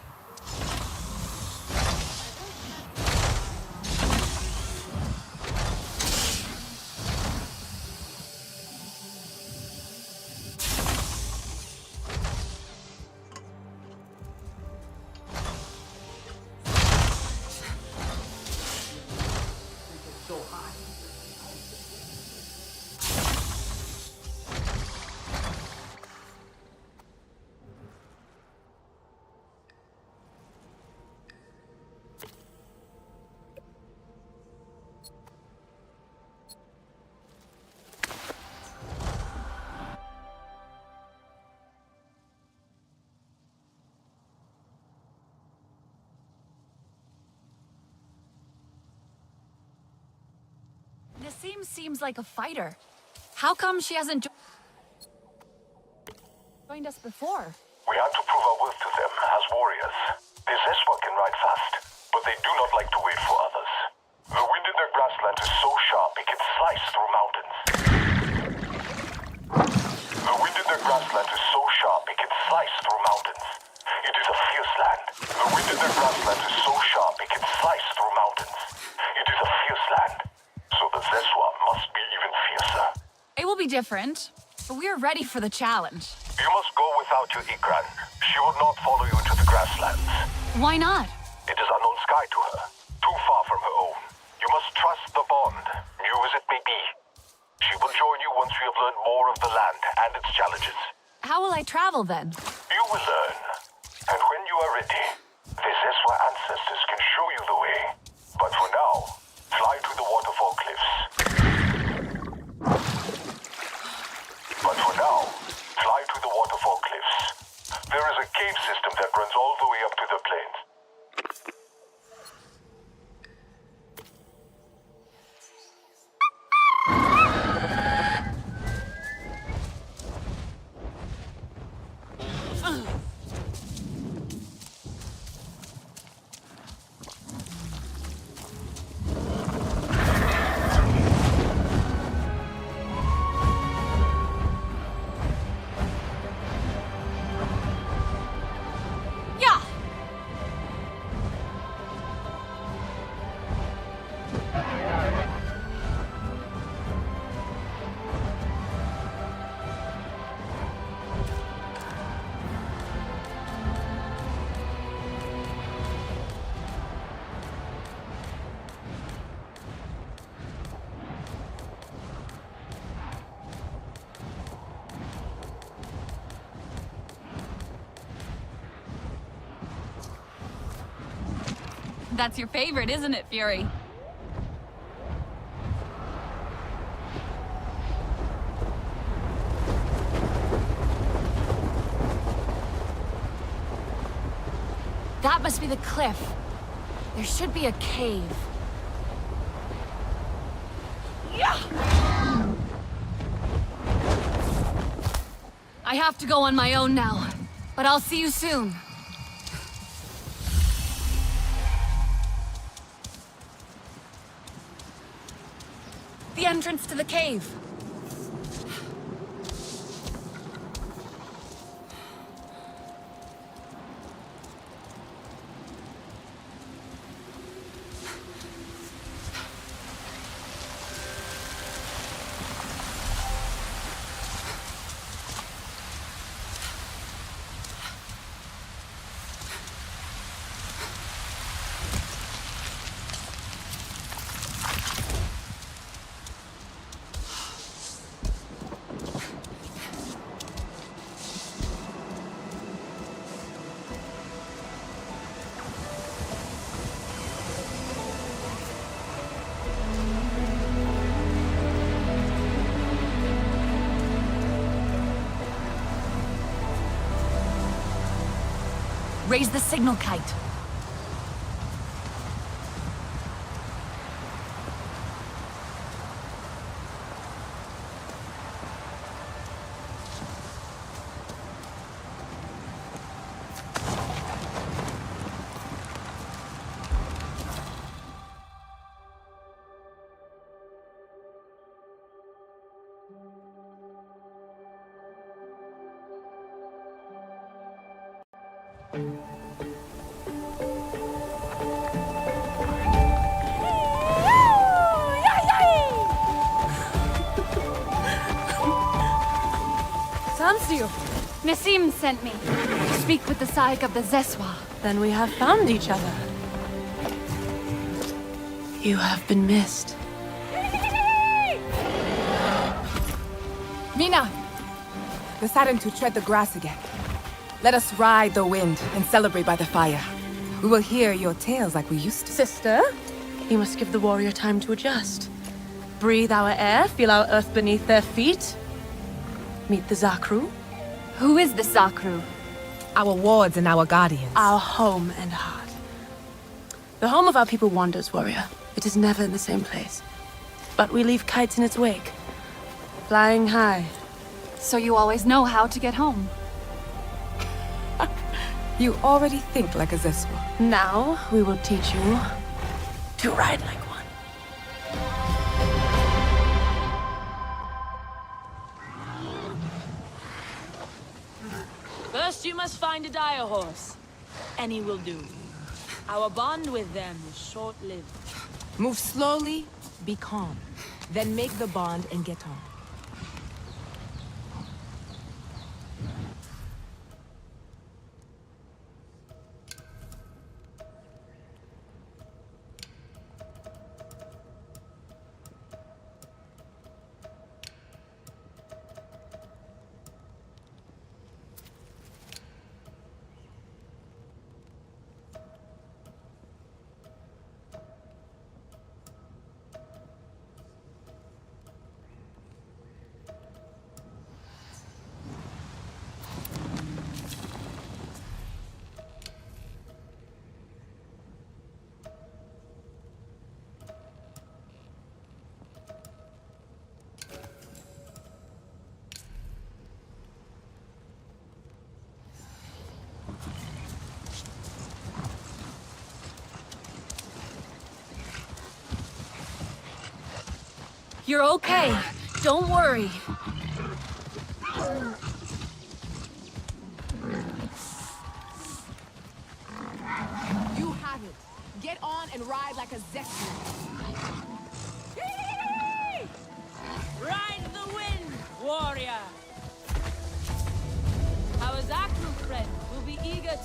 Nassim seems like a fighter. How come she hasn't joined us before? We had to prove our worth to them as warriors. The Zeswa can ride fast, but they do not like to wait for others. The wind in their grassland is so sharp it can slice through mountains. The wind in their grassland is so sharp it can slice through mountains. It is a fierce land. The wind in their grassland is so sharp it can slice through mountains. It is a fierce land. So the Zeswa must be even fiercer. It will be different, but we are ready for the challenge. You must go without your Ikran. She will not follow you into the grasslands. Why not? It is unknown sky to her, too far from her own. You must trust the bond, new as it may be. She will join you once we have learned more of the land and its challenges. How will I travel then? You will learn. And when you are ready, the Zeswa ancestors can show you the way. But for now, fly to the waterfall cliffs. But for now, fly to the waterfall cliffs. There is a cave system that runs all the way up to the plains. That's your favorite, isn't it, Fury? That must be the cliff. There should be a cave. Yeah! I have to go on my own now, but I'll see you soon. The entrance to the cave. Raise the signal kite. Samsir! Nassim sent me to speak with the Saik of the Zeswa. Then we have found each other. You have been missed. Mina! Deciding to tread the grass again. Let us ride the wind and celebrate by the fire. We will hear your tales like we used to. Sister, you must give the warrior time to adjust. Breathe our air, feel our earth beneath their feet. Meet the Zakru. Who is the Zakru? Our wards and our guardians. Our home and heart. The home of our people wanders, warrior. It is never in the same place. But we leave kites in its wake, flying high. So you always know how to get home. You already think like a Zeswa. Now we will teach you to ride like one. First, you must find a dire horse. Any will do. Our bond with them is short-lived. Move slowly, be calm. Then make the bond and get on. You're okay. Don't worry. You have it. Get on and ride like a Zeswa. Ride the wind, warrior! Our Zakru friend will be eager to...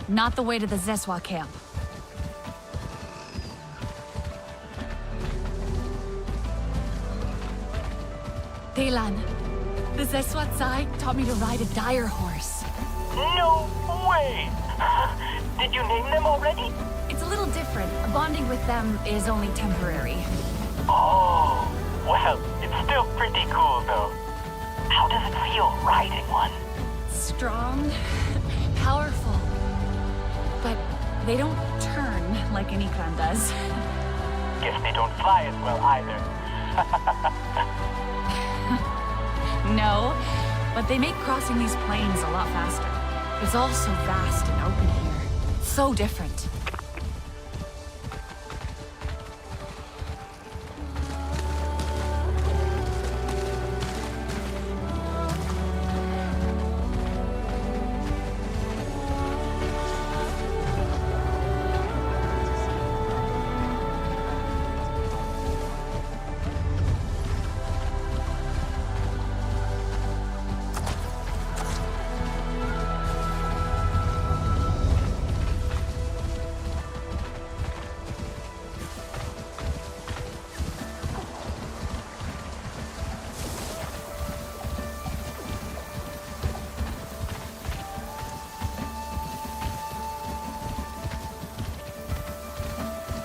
Not the way to the Zeswa camp. Telan, the Zeswa Tsai taught me to ride a dire horse. No way! Did you name them already? It's a little different. Bonding with them is only temporary. Oh, well, it's still pretty cool though. How does it feel riding one? Strong, powerful. But they don't turn like an Ikran does. Guess they don't fly as well either. No, but they make crossing these plains a lot faster. It's all so vast and open here. So different.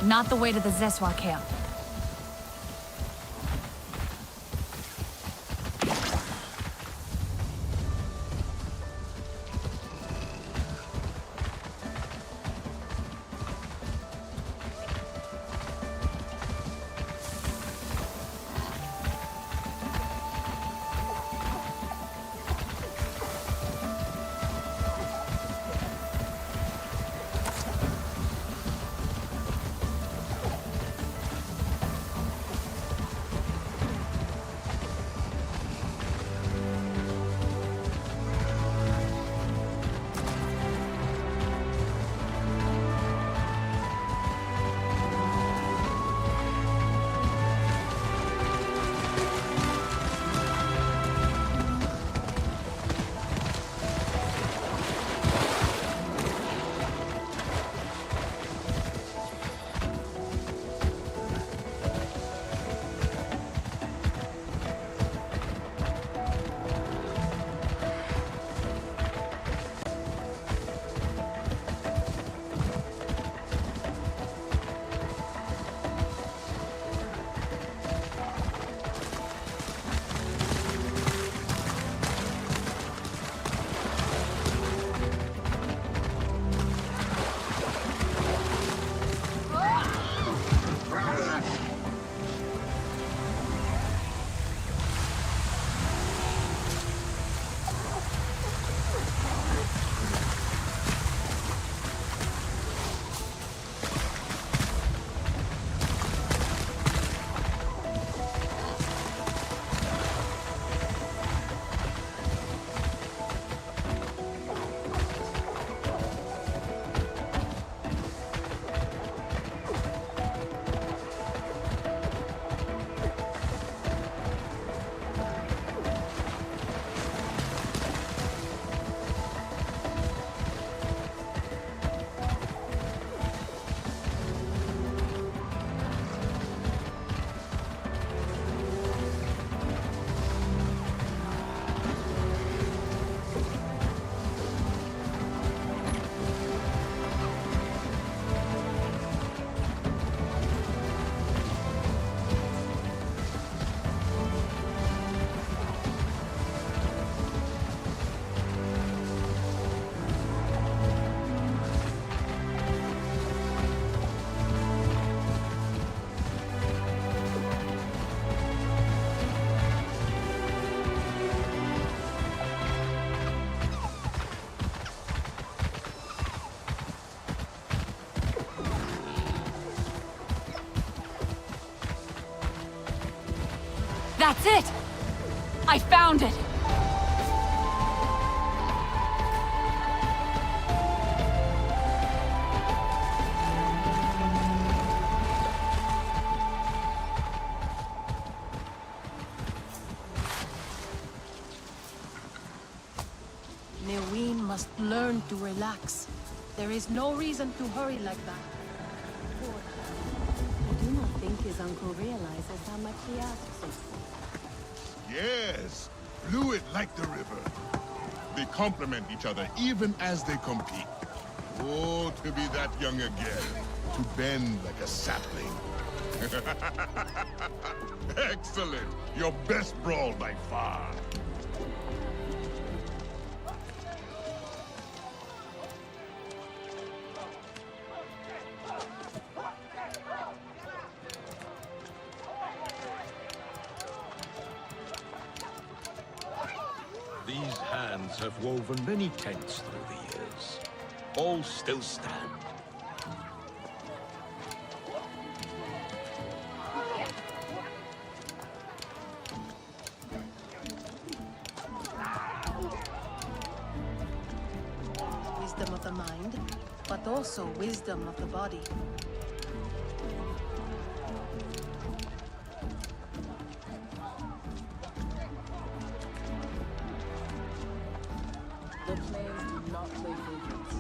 not the way to the Zeswa camp. That's it! I found it! Neween must learn to relax. There is no reason to hurry like that. I do not think his uncle realizes how much he asks of him. Yes, fluid like the river. They complement each other even as they compete. Oh, to be that young again. To bend like a sapling. Excellent. Your best brawl by far. These hands have woven many tents through the years. All still stand. Wisdom of the mind, but also wisdom of the body. The plans do not play favorites.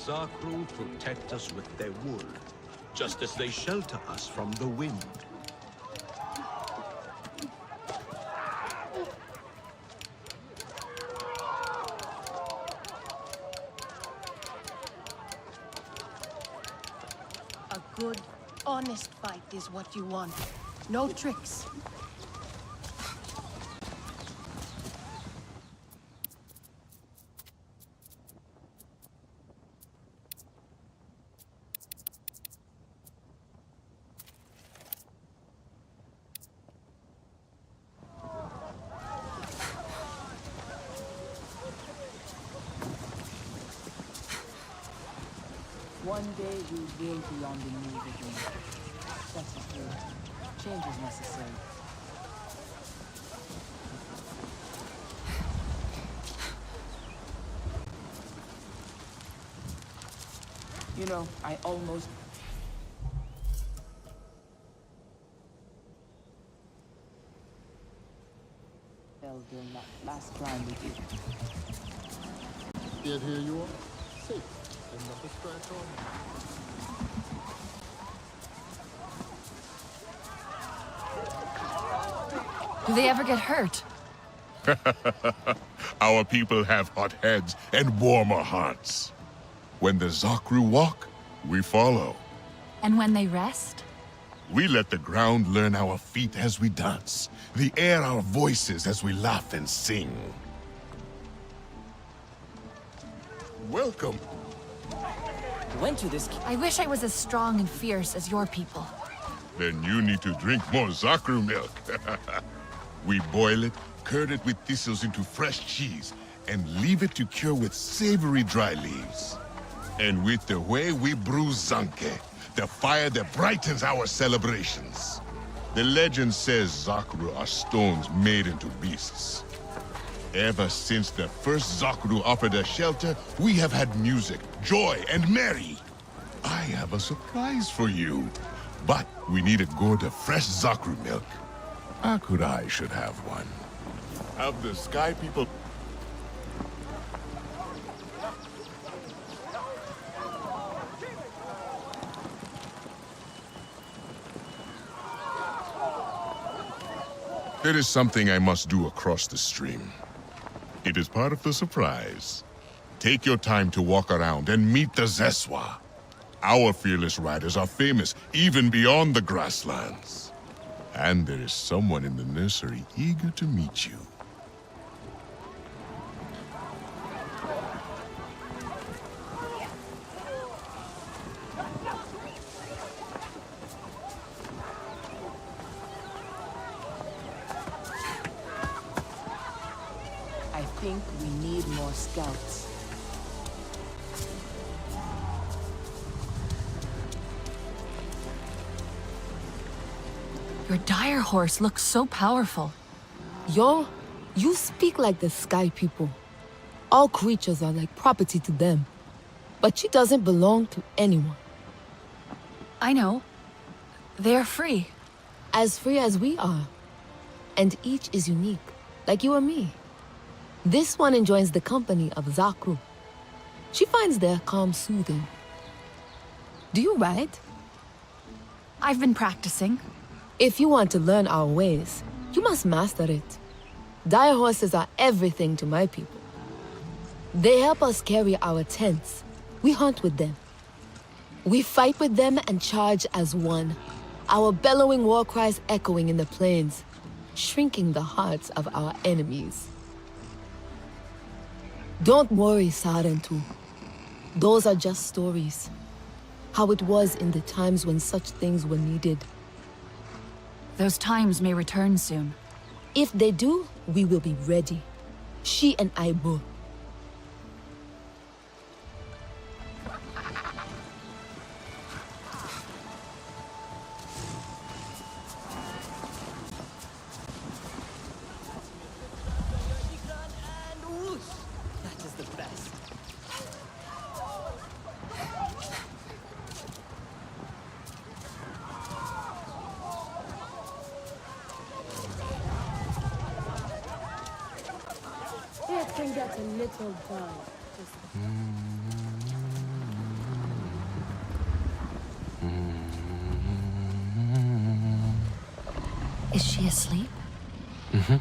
Zakru protect us with their wool, just as they shelter us from the wind. A good, honest fight is what you want. No tricks. One day we will be on the move again. That's the truth. Change is necessary. You know, I almost... fell during that last climb we did. Yet here you are, safe, and not a scratch on Do they ever get hurt? Our people have hot heads and warmer hearts. When the Zakru walk, we follow. And when they rest? We let the ground learn our feet as we dance, the air our voices as we laugh and sing. Welcome. Went to this. I wish I was as strong and fierce as your people. Then you need to drink more Zakru milk. We boil it, curd it with thistles into fresh cheese, and leave it to cure with savory dry leaves. And with the way we brew Zanke, the fire that brightens our celebrations. The legend says Zakru are stones made into beasts. Ever since the first Zakru offered us shelter, we have had music, joy, and merry. I have a surprise for you. But we need a gourd of fresh Zakru milk. Akurai should have one. Have the Sky People... There is something I must do across the stream. It is part of the surprise. Take your time to walk around and meet the Zeswa. Our fearless riders are famous even beyond the grasslands. And there is someone in the nursery eager to meet you. I think we need more scouts. Your dire horse looks so powerful. You speak like the Sky People. All creatures are like property to them. But she doesn't belong to anyone. I know. They're free. As free as we are. And each is unique, like you and me. This one enjoys the company of Zakru. She finds their calm soothing. Do you ride? I've been practicing. If you want to learn our ways, you must master it. Dire horses are everything to my people. They help us carry our tents. We hunt with them. We fight with them and charge as one. Our bellowing war cries echoing in the plains, shrinking the hearts of our enemies. Don't worry, Sarentu. Those are just stories. How it was in the times when such things were needed. Those times may return soon. If they do, we will be ready. She and I both. That is the best. It can get a little dull. Is she asleep? Mm-hmm.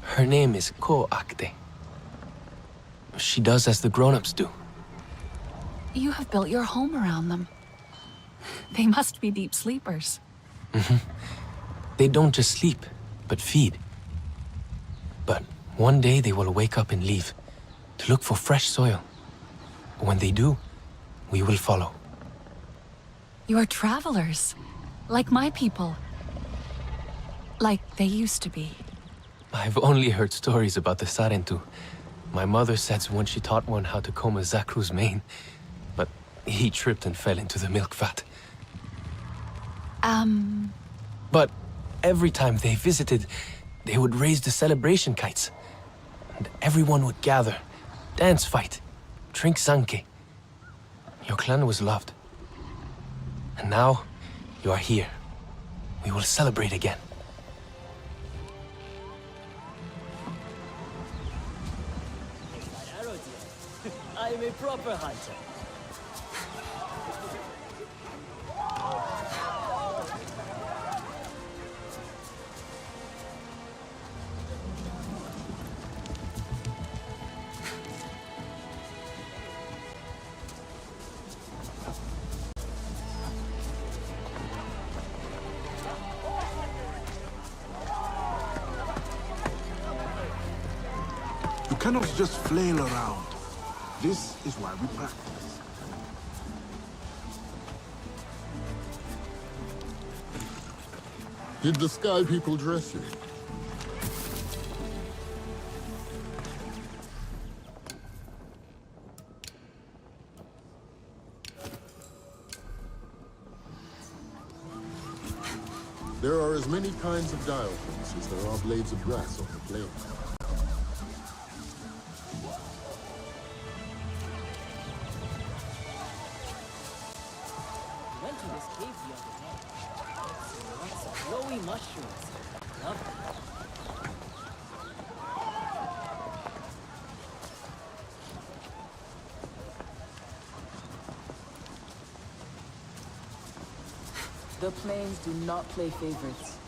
Her name is Ko Akte. She does as the grown-ups do. You have built your home around them. They must be deep sleepers. Mm-hmm. They don't just sleep, but feed. But one day they will wake up and leave, to look for fresh soil. When they do, we will follow. You are travelers, like my people. Like they used to be. I've only heard stories about the Sarentu. My mother said when she taught one how to comb a Zakru's mane, but he tripped and fell into the milk vat. But every time they visited, they would raise the celebration kites. And everyone would gather, dance fight, drink zanke. Your clan was loved. And now, you are here. We will celebrate again. I am a proper hunter. You cannot just flail around. This is why we practice. Did the Sky People dress you? There are as many kinds of dial-pins as there are blades of grass on the plain. Went to this cave the other day. Lots of glowy mushrooms. Lovely. The plains do not play favorites.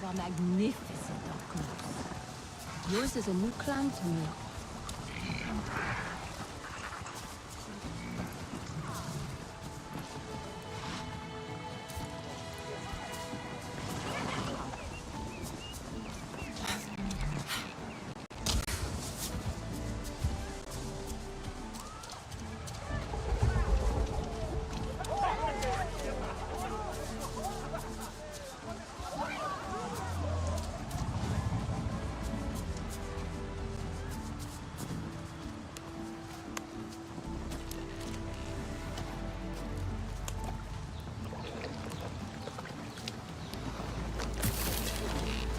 Are magnificent, of course. Yours is a new clan to me.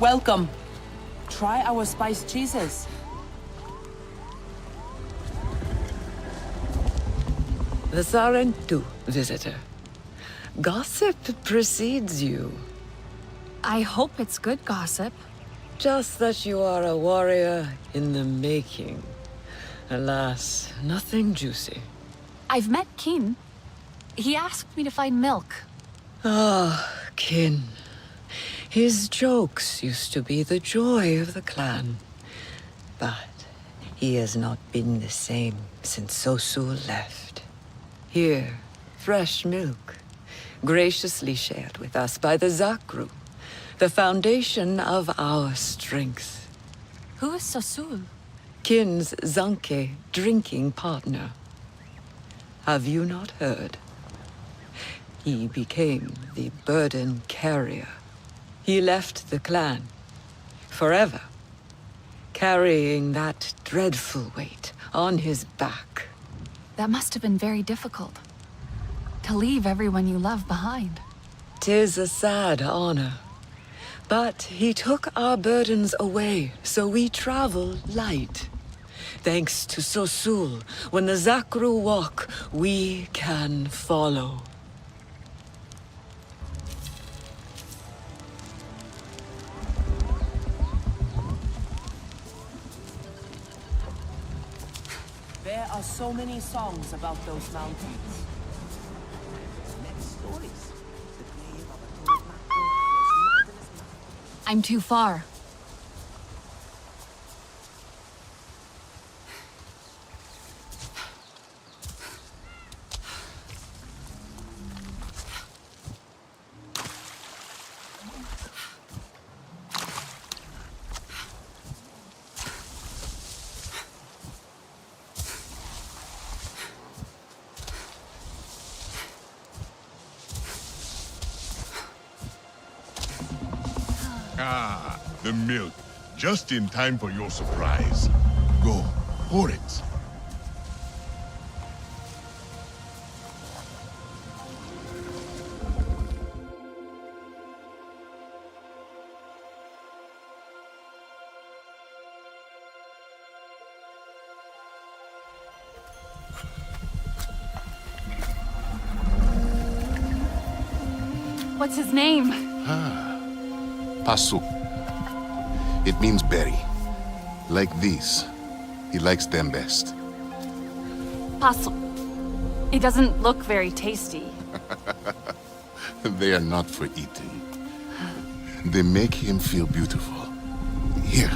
Welcome. Try our spiced cheeses. The Sarentu, visitor. Gossip precedes you. I hope it's good gossip. Just that you are a warrior in the making. Alas, nothing juicy. I've met Kin. He asked me to find milk. Ah, Kin. His jokes used to be the joy of the clan. But he has not been the same since Sosul left. Here, fresh milk, graciously shared with us by the Zakru, the foundation of our strength. Who is Sosul? Kin's Zanke drinking partner. Have you not heard? He became the burden carrier. He left the clan, forever, carrying that dreadful weight on his back. That must have been very difficult. To leave everyone you love behind. 'Tis a sad honor, But he took our burdens away, so we travel light. Thanks to Sosul, when the Zakru walk, we can follow. There are so many songs about those mountains. I'm too far. Ah, the milk. Just in time for your surprise. Go, pour it. What's his name? Pasu. It means berry. Like these. He likes them best. Pasu. It doesn't look very tasty. They are not for eating. They make him feel beautiful. Here.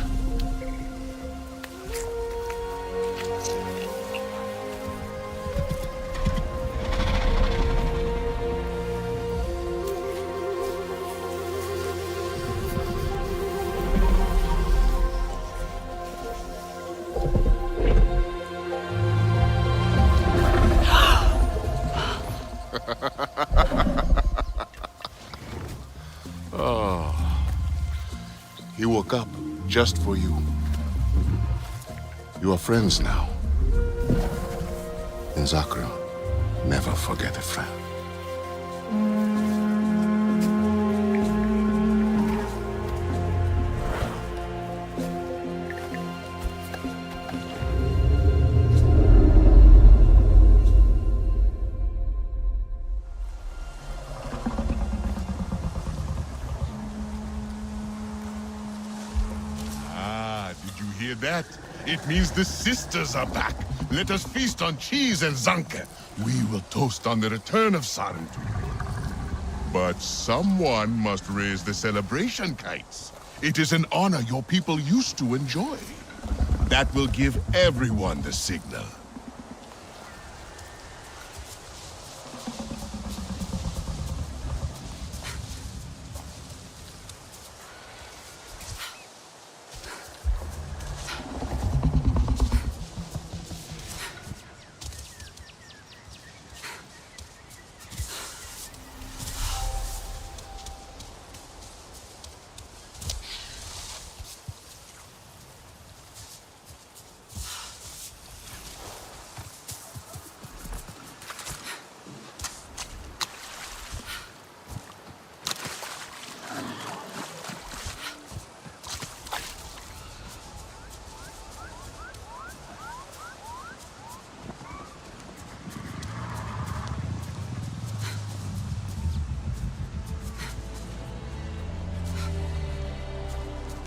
Oh. He woke up just for you. You are friends now. In Zakru, never forget a friend. That? It means the sisters are back. Let us feast on cheese and zanke. We will toast on the return of Sarentu. But someone must raise the celebration kites. It is an honor your people used to enjoy. That will give everyone the signal.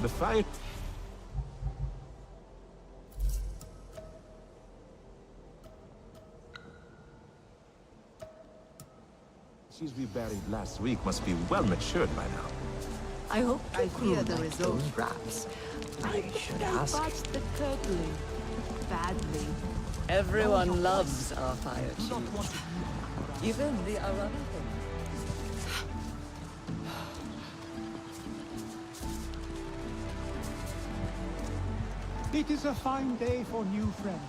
The fire. She's we buried last week must be well matured by now. I hope I hear the results. Raps. I should ask. Botched the curdling badly. Everyone loves our fire cheese. Even the Arana. It is a fine day for new friends.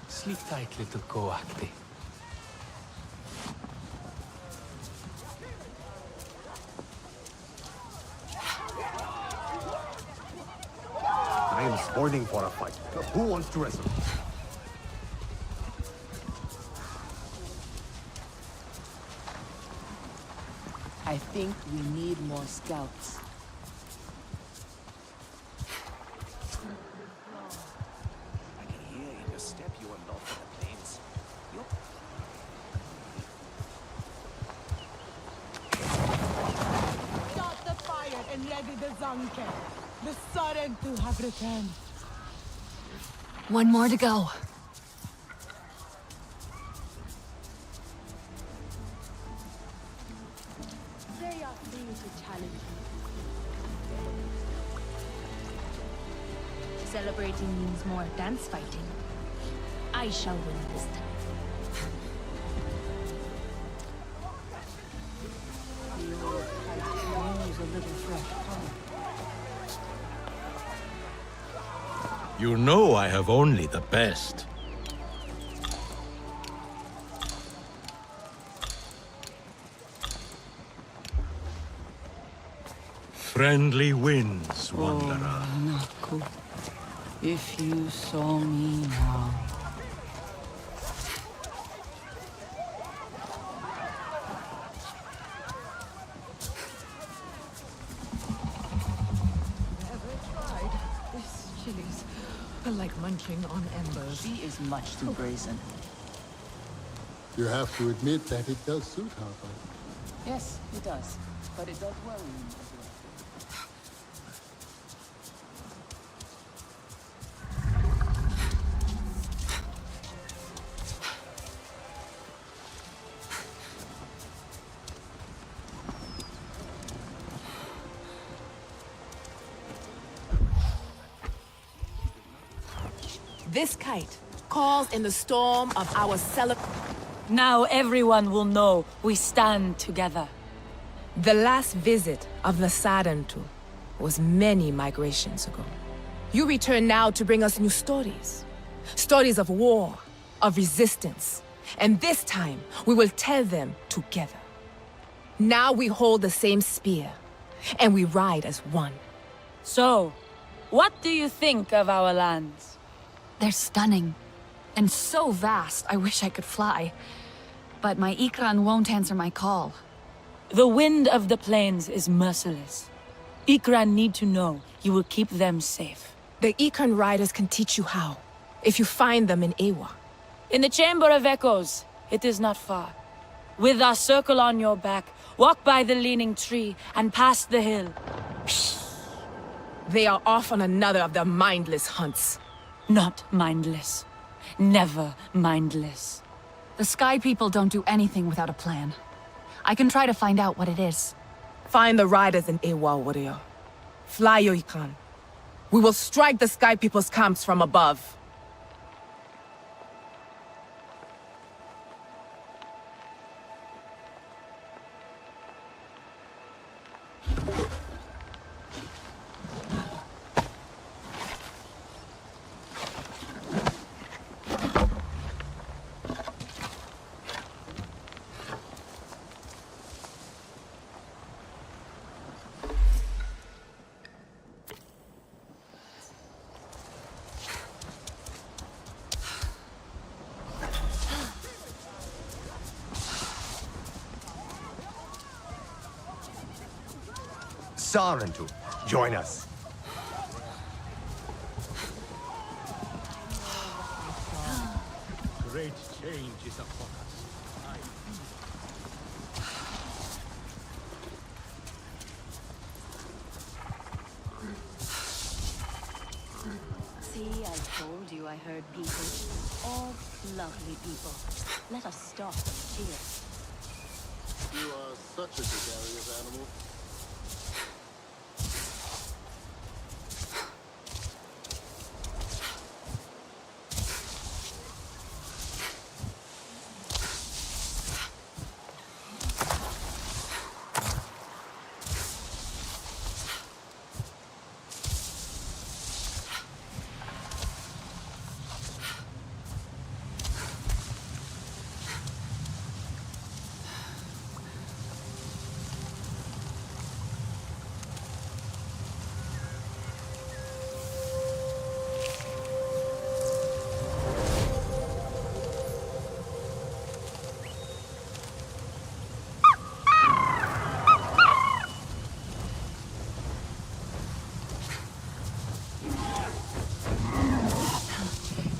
Sleep tight, little Coacti. pointing for a fight. Who wants to wrestle? I think we need more scouts. I can hear in your step you are not for the plains. Start the fire and ready the Zanke. The Sarentu have returned. One more to go. They are free to challenge me. Celebrating means more dance fighting. I shall win this time. Use a little fresh color. You know I have only the best. Friendly winds, wanderer. Oh, Naku. If you saw me now. Never tried. This chilies are like munching on embers. She is much too brazen. You have to admit that it does suit her. Yes, it does. But it does worry me as well. This kite calls in the storm of our Now everyone will know we stand together. The last visit of the Sarentu was many migrations ago. You return now to bring us new stories. Stories of war, of resistance. And this time, we will tell them together. Now we hold the same spear, and we ride as one. So, what do you think of our lands? They're stunning. And so vast, I wish I could fly. But my Ikran won't answer my call. The wind of the plains is merciless. Ikran need to know you will keep them safe. The Ikran riders can teach you how, if you find them in Ewa. In the Chamber of Echoes, it is not far. With our circle on your back, walk by the leaning tree and past the hill. They are off on another of their mindless hunts. Not mindless. Never mindless. The Sky People don't do anything without a plan. I can try to find out what it is. Find the riders in Ewa, warrior. Fly, Yoikan. We will strike the Sky People's camps from above. Sarentu, join us. Great change is upon us. See, I told you I heard people. All lovely people. Let us stop and cheer. You are such a gregarious animal.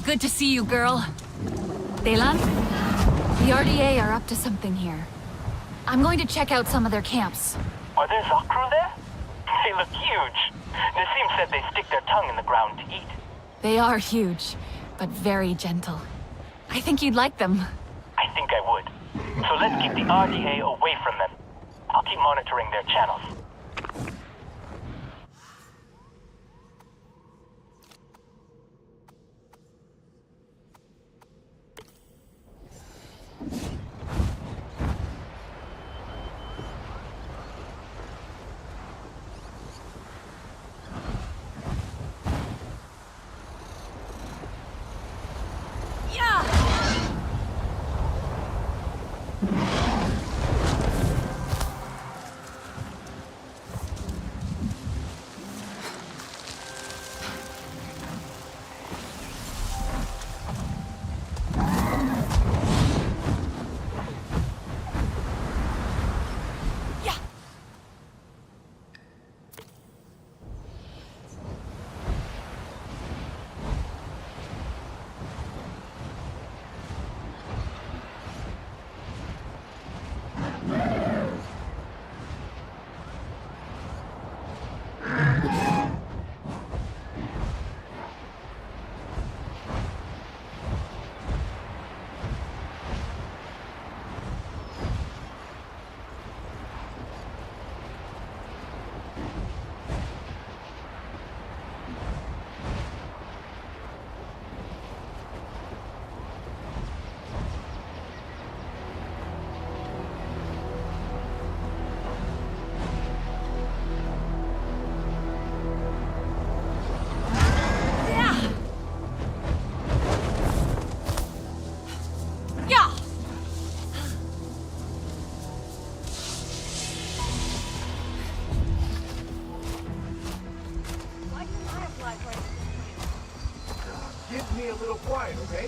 Good to see you, girl. Delan? The RDA are up to something here. I'm going to check out some of their camps. Are there Zakru there? They look huge. Nassim said they stick their tongue in the ground to eat. They are huge, but very gentle. I think you'd like them. I think I would. So let's keep the RDA away from them. I'll keep monitoring their channels. Give me a little quiet, okay?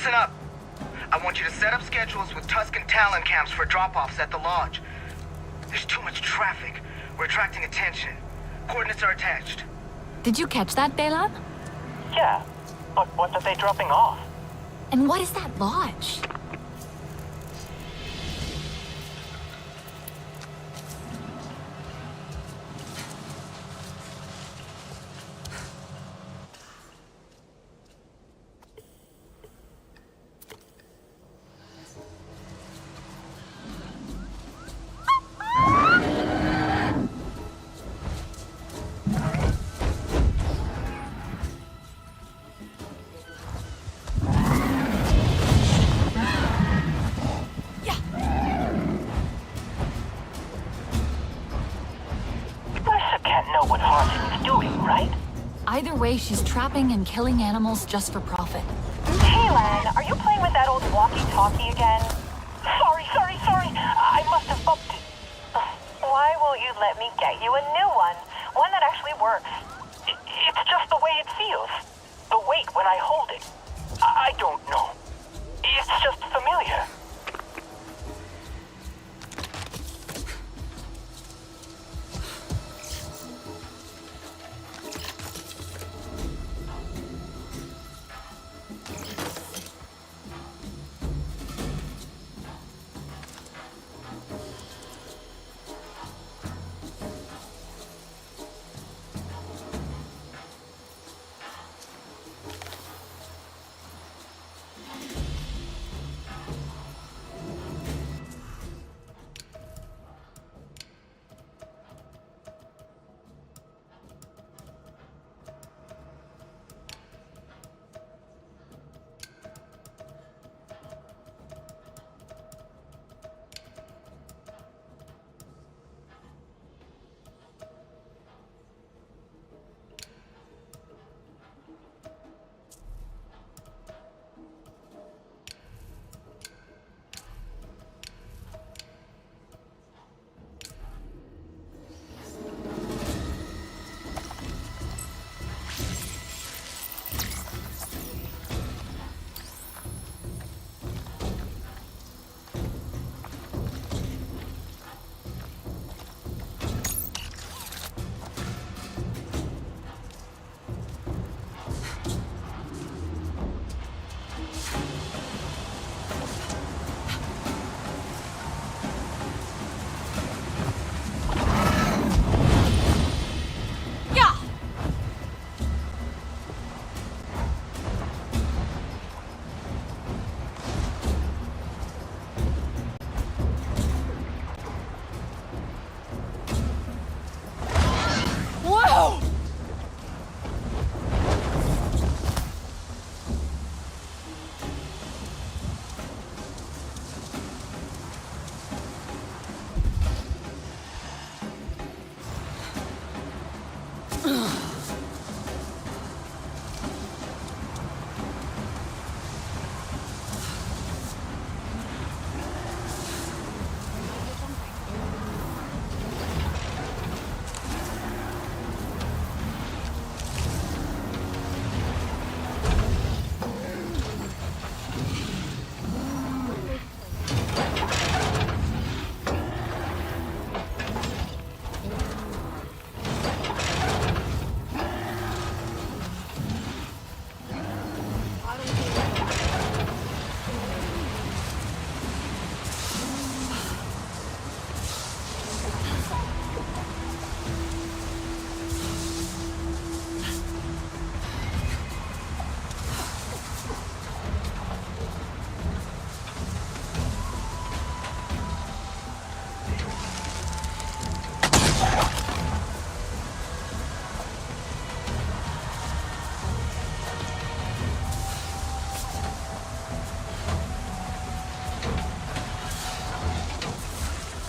Listen up. I want you to set up schedules with Tusken Talon camps for drop-offs at the lodge. There's too much traffic. We're attracting attention. Coordinates are attached. Did you catch that, Bela? Yeah, but what are they dropping off? And what is that lodge? Either way, she's trapping and killing animals just for profit. Hey, Lan, are you playing with that old walkie-talkie again? Sorry. I must have bumped it. Why won't you let me get you a new one? One that actually works. It's just the way it feels. The weight when I hold it. I don't know. It's just familiar.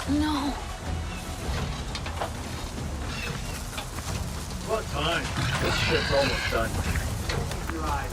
No. What time? This shit's almost done. Right.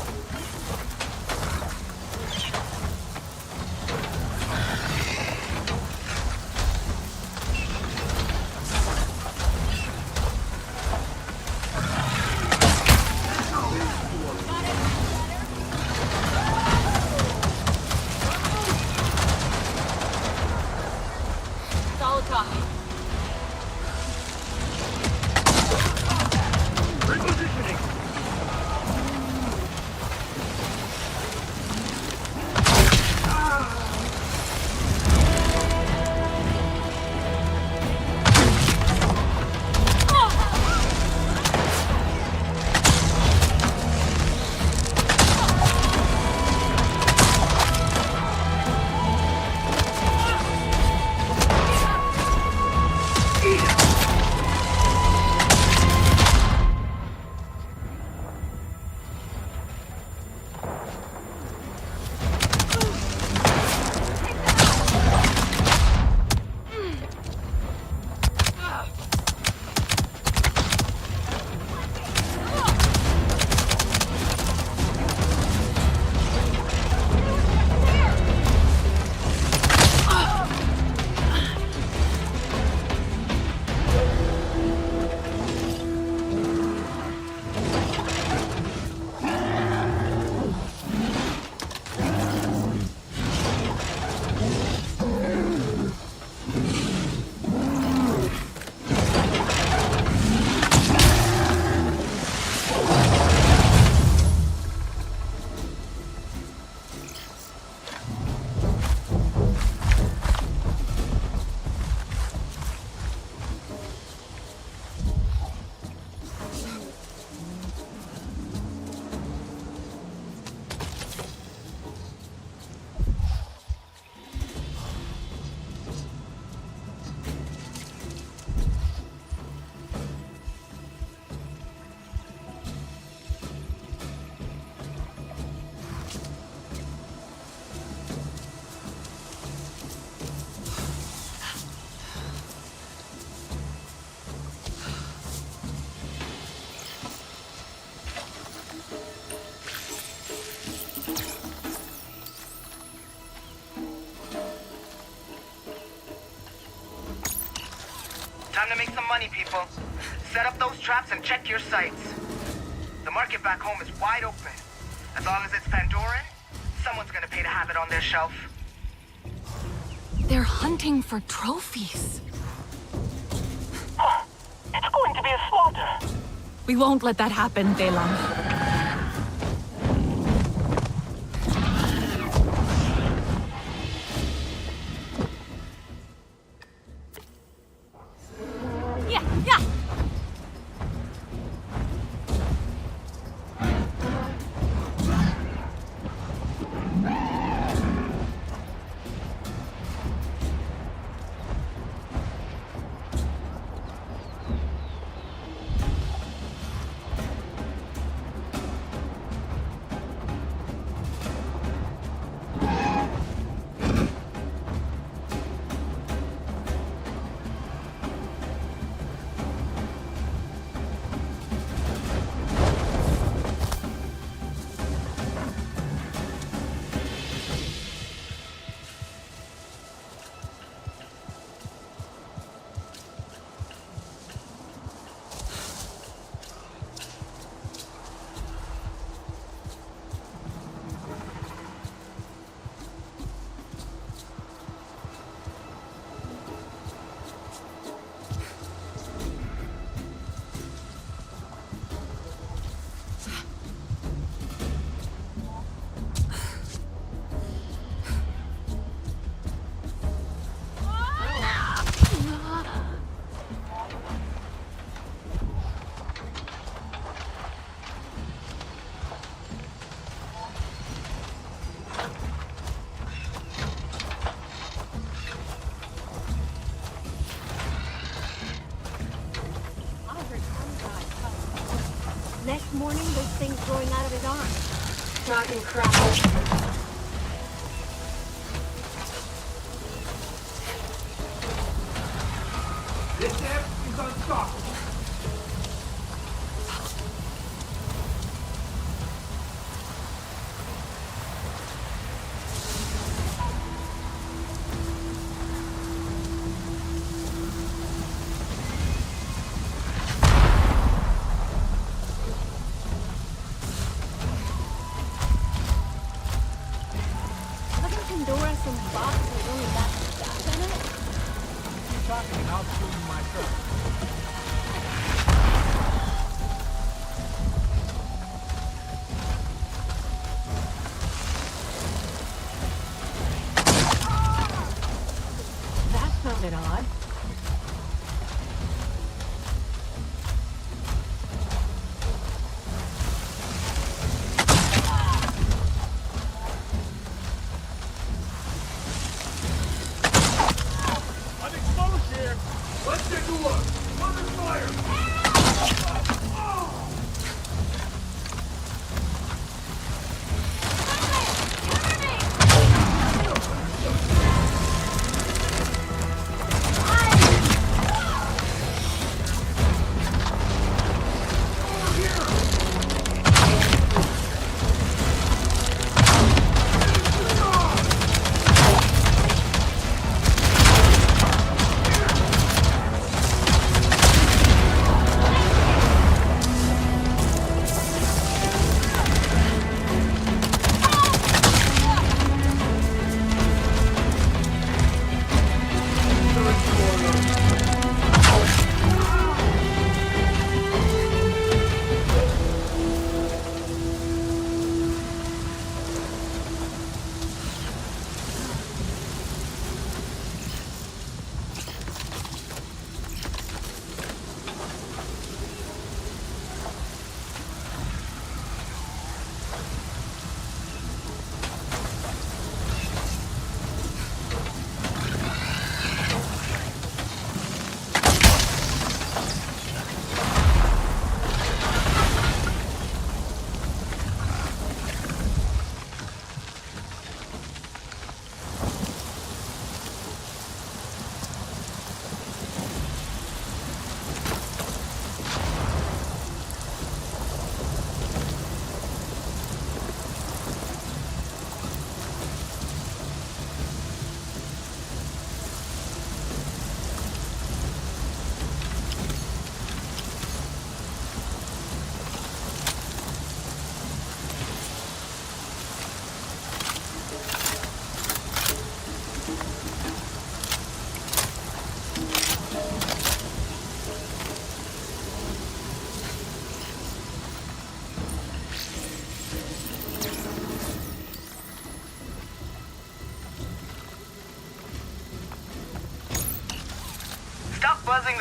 Time to make some money, people. Set up those traps and check your sights. The market back home is wide open. As long as it's Pandoran, someone's gonna pay to have it on their shelf. They're hunting for trophies. It's going to be a slaughter. We won't let that happen, Delam. Next morning, there's things growing out of his arm. Talking crap. This app is unstoppable. Hasn't Pandora some box with only that stuff in it? Keep talking and I'll show you my truck. That sounded odd. I'm exposed here. Let's take a look. Under fire.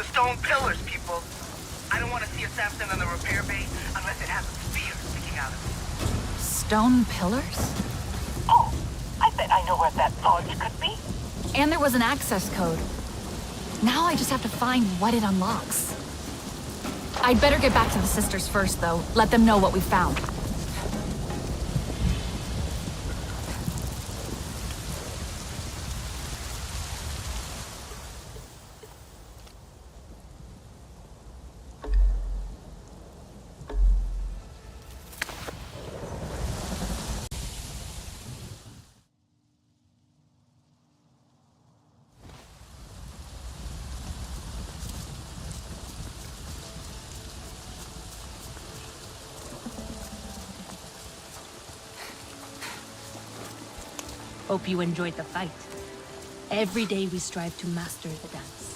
the stone pillars, people. I don't want to see a Samson in the repair bay unless it has a spear sticking out of it. Stone pillars? Oh, I bet I know where that lodge could be. And there was an access code. Now I just have to find what it unlocks. I'd better get back to the sisters first, though. Let them know what we found. Hope you enjoyed the fight. Every day we strive to master the dance.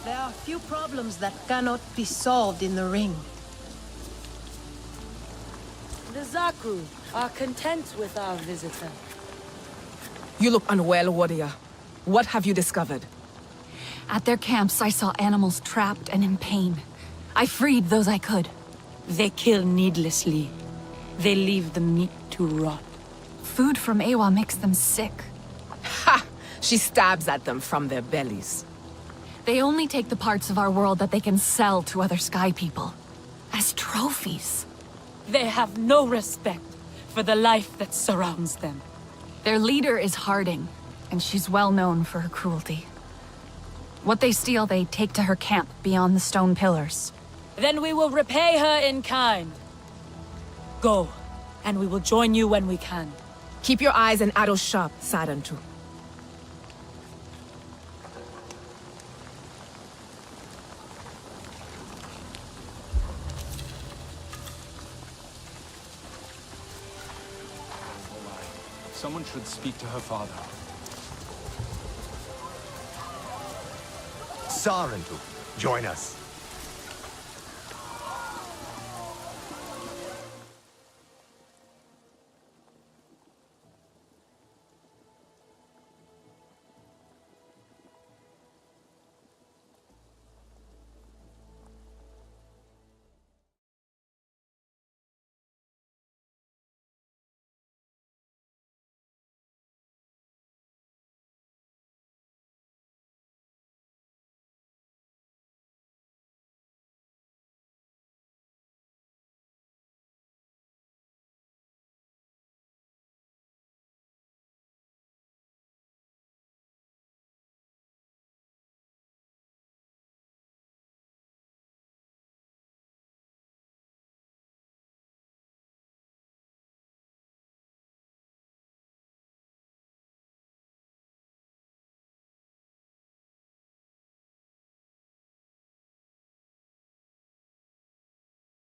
There are few problems that cannot be solved in the ring. The Zaku are content with our visitor. You look unwell, warrior. What have you discovered? At their camps, I saw animals trapped and in pain. I freed those I could. They kill needlessly. They leave the meat to rot. Food from Eywa makes them sick. Ha! She stabs at them from their bellies. They only take the parts of our world that they can sell to other Sky people. As trophies. They have no respect for the life that surrounds them. Their leader is Harding, and she's well known for her cruelty. What they steal, they take to her camp beyond the stone pillars. Then we will repay her in kind. Go, and we will join you when we can. Keep your eyes and arrows sharp, Sarentu. Someone should speak to her father. Sarentu, Join us.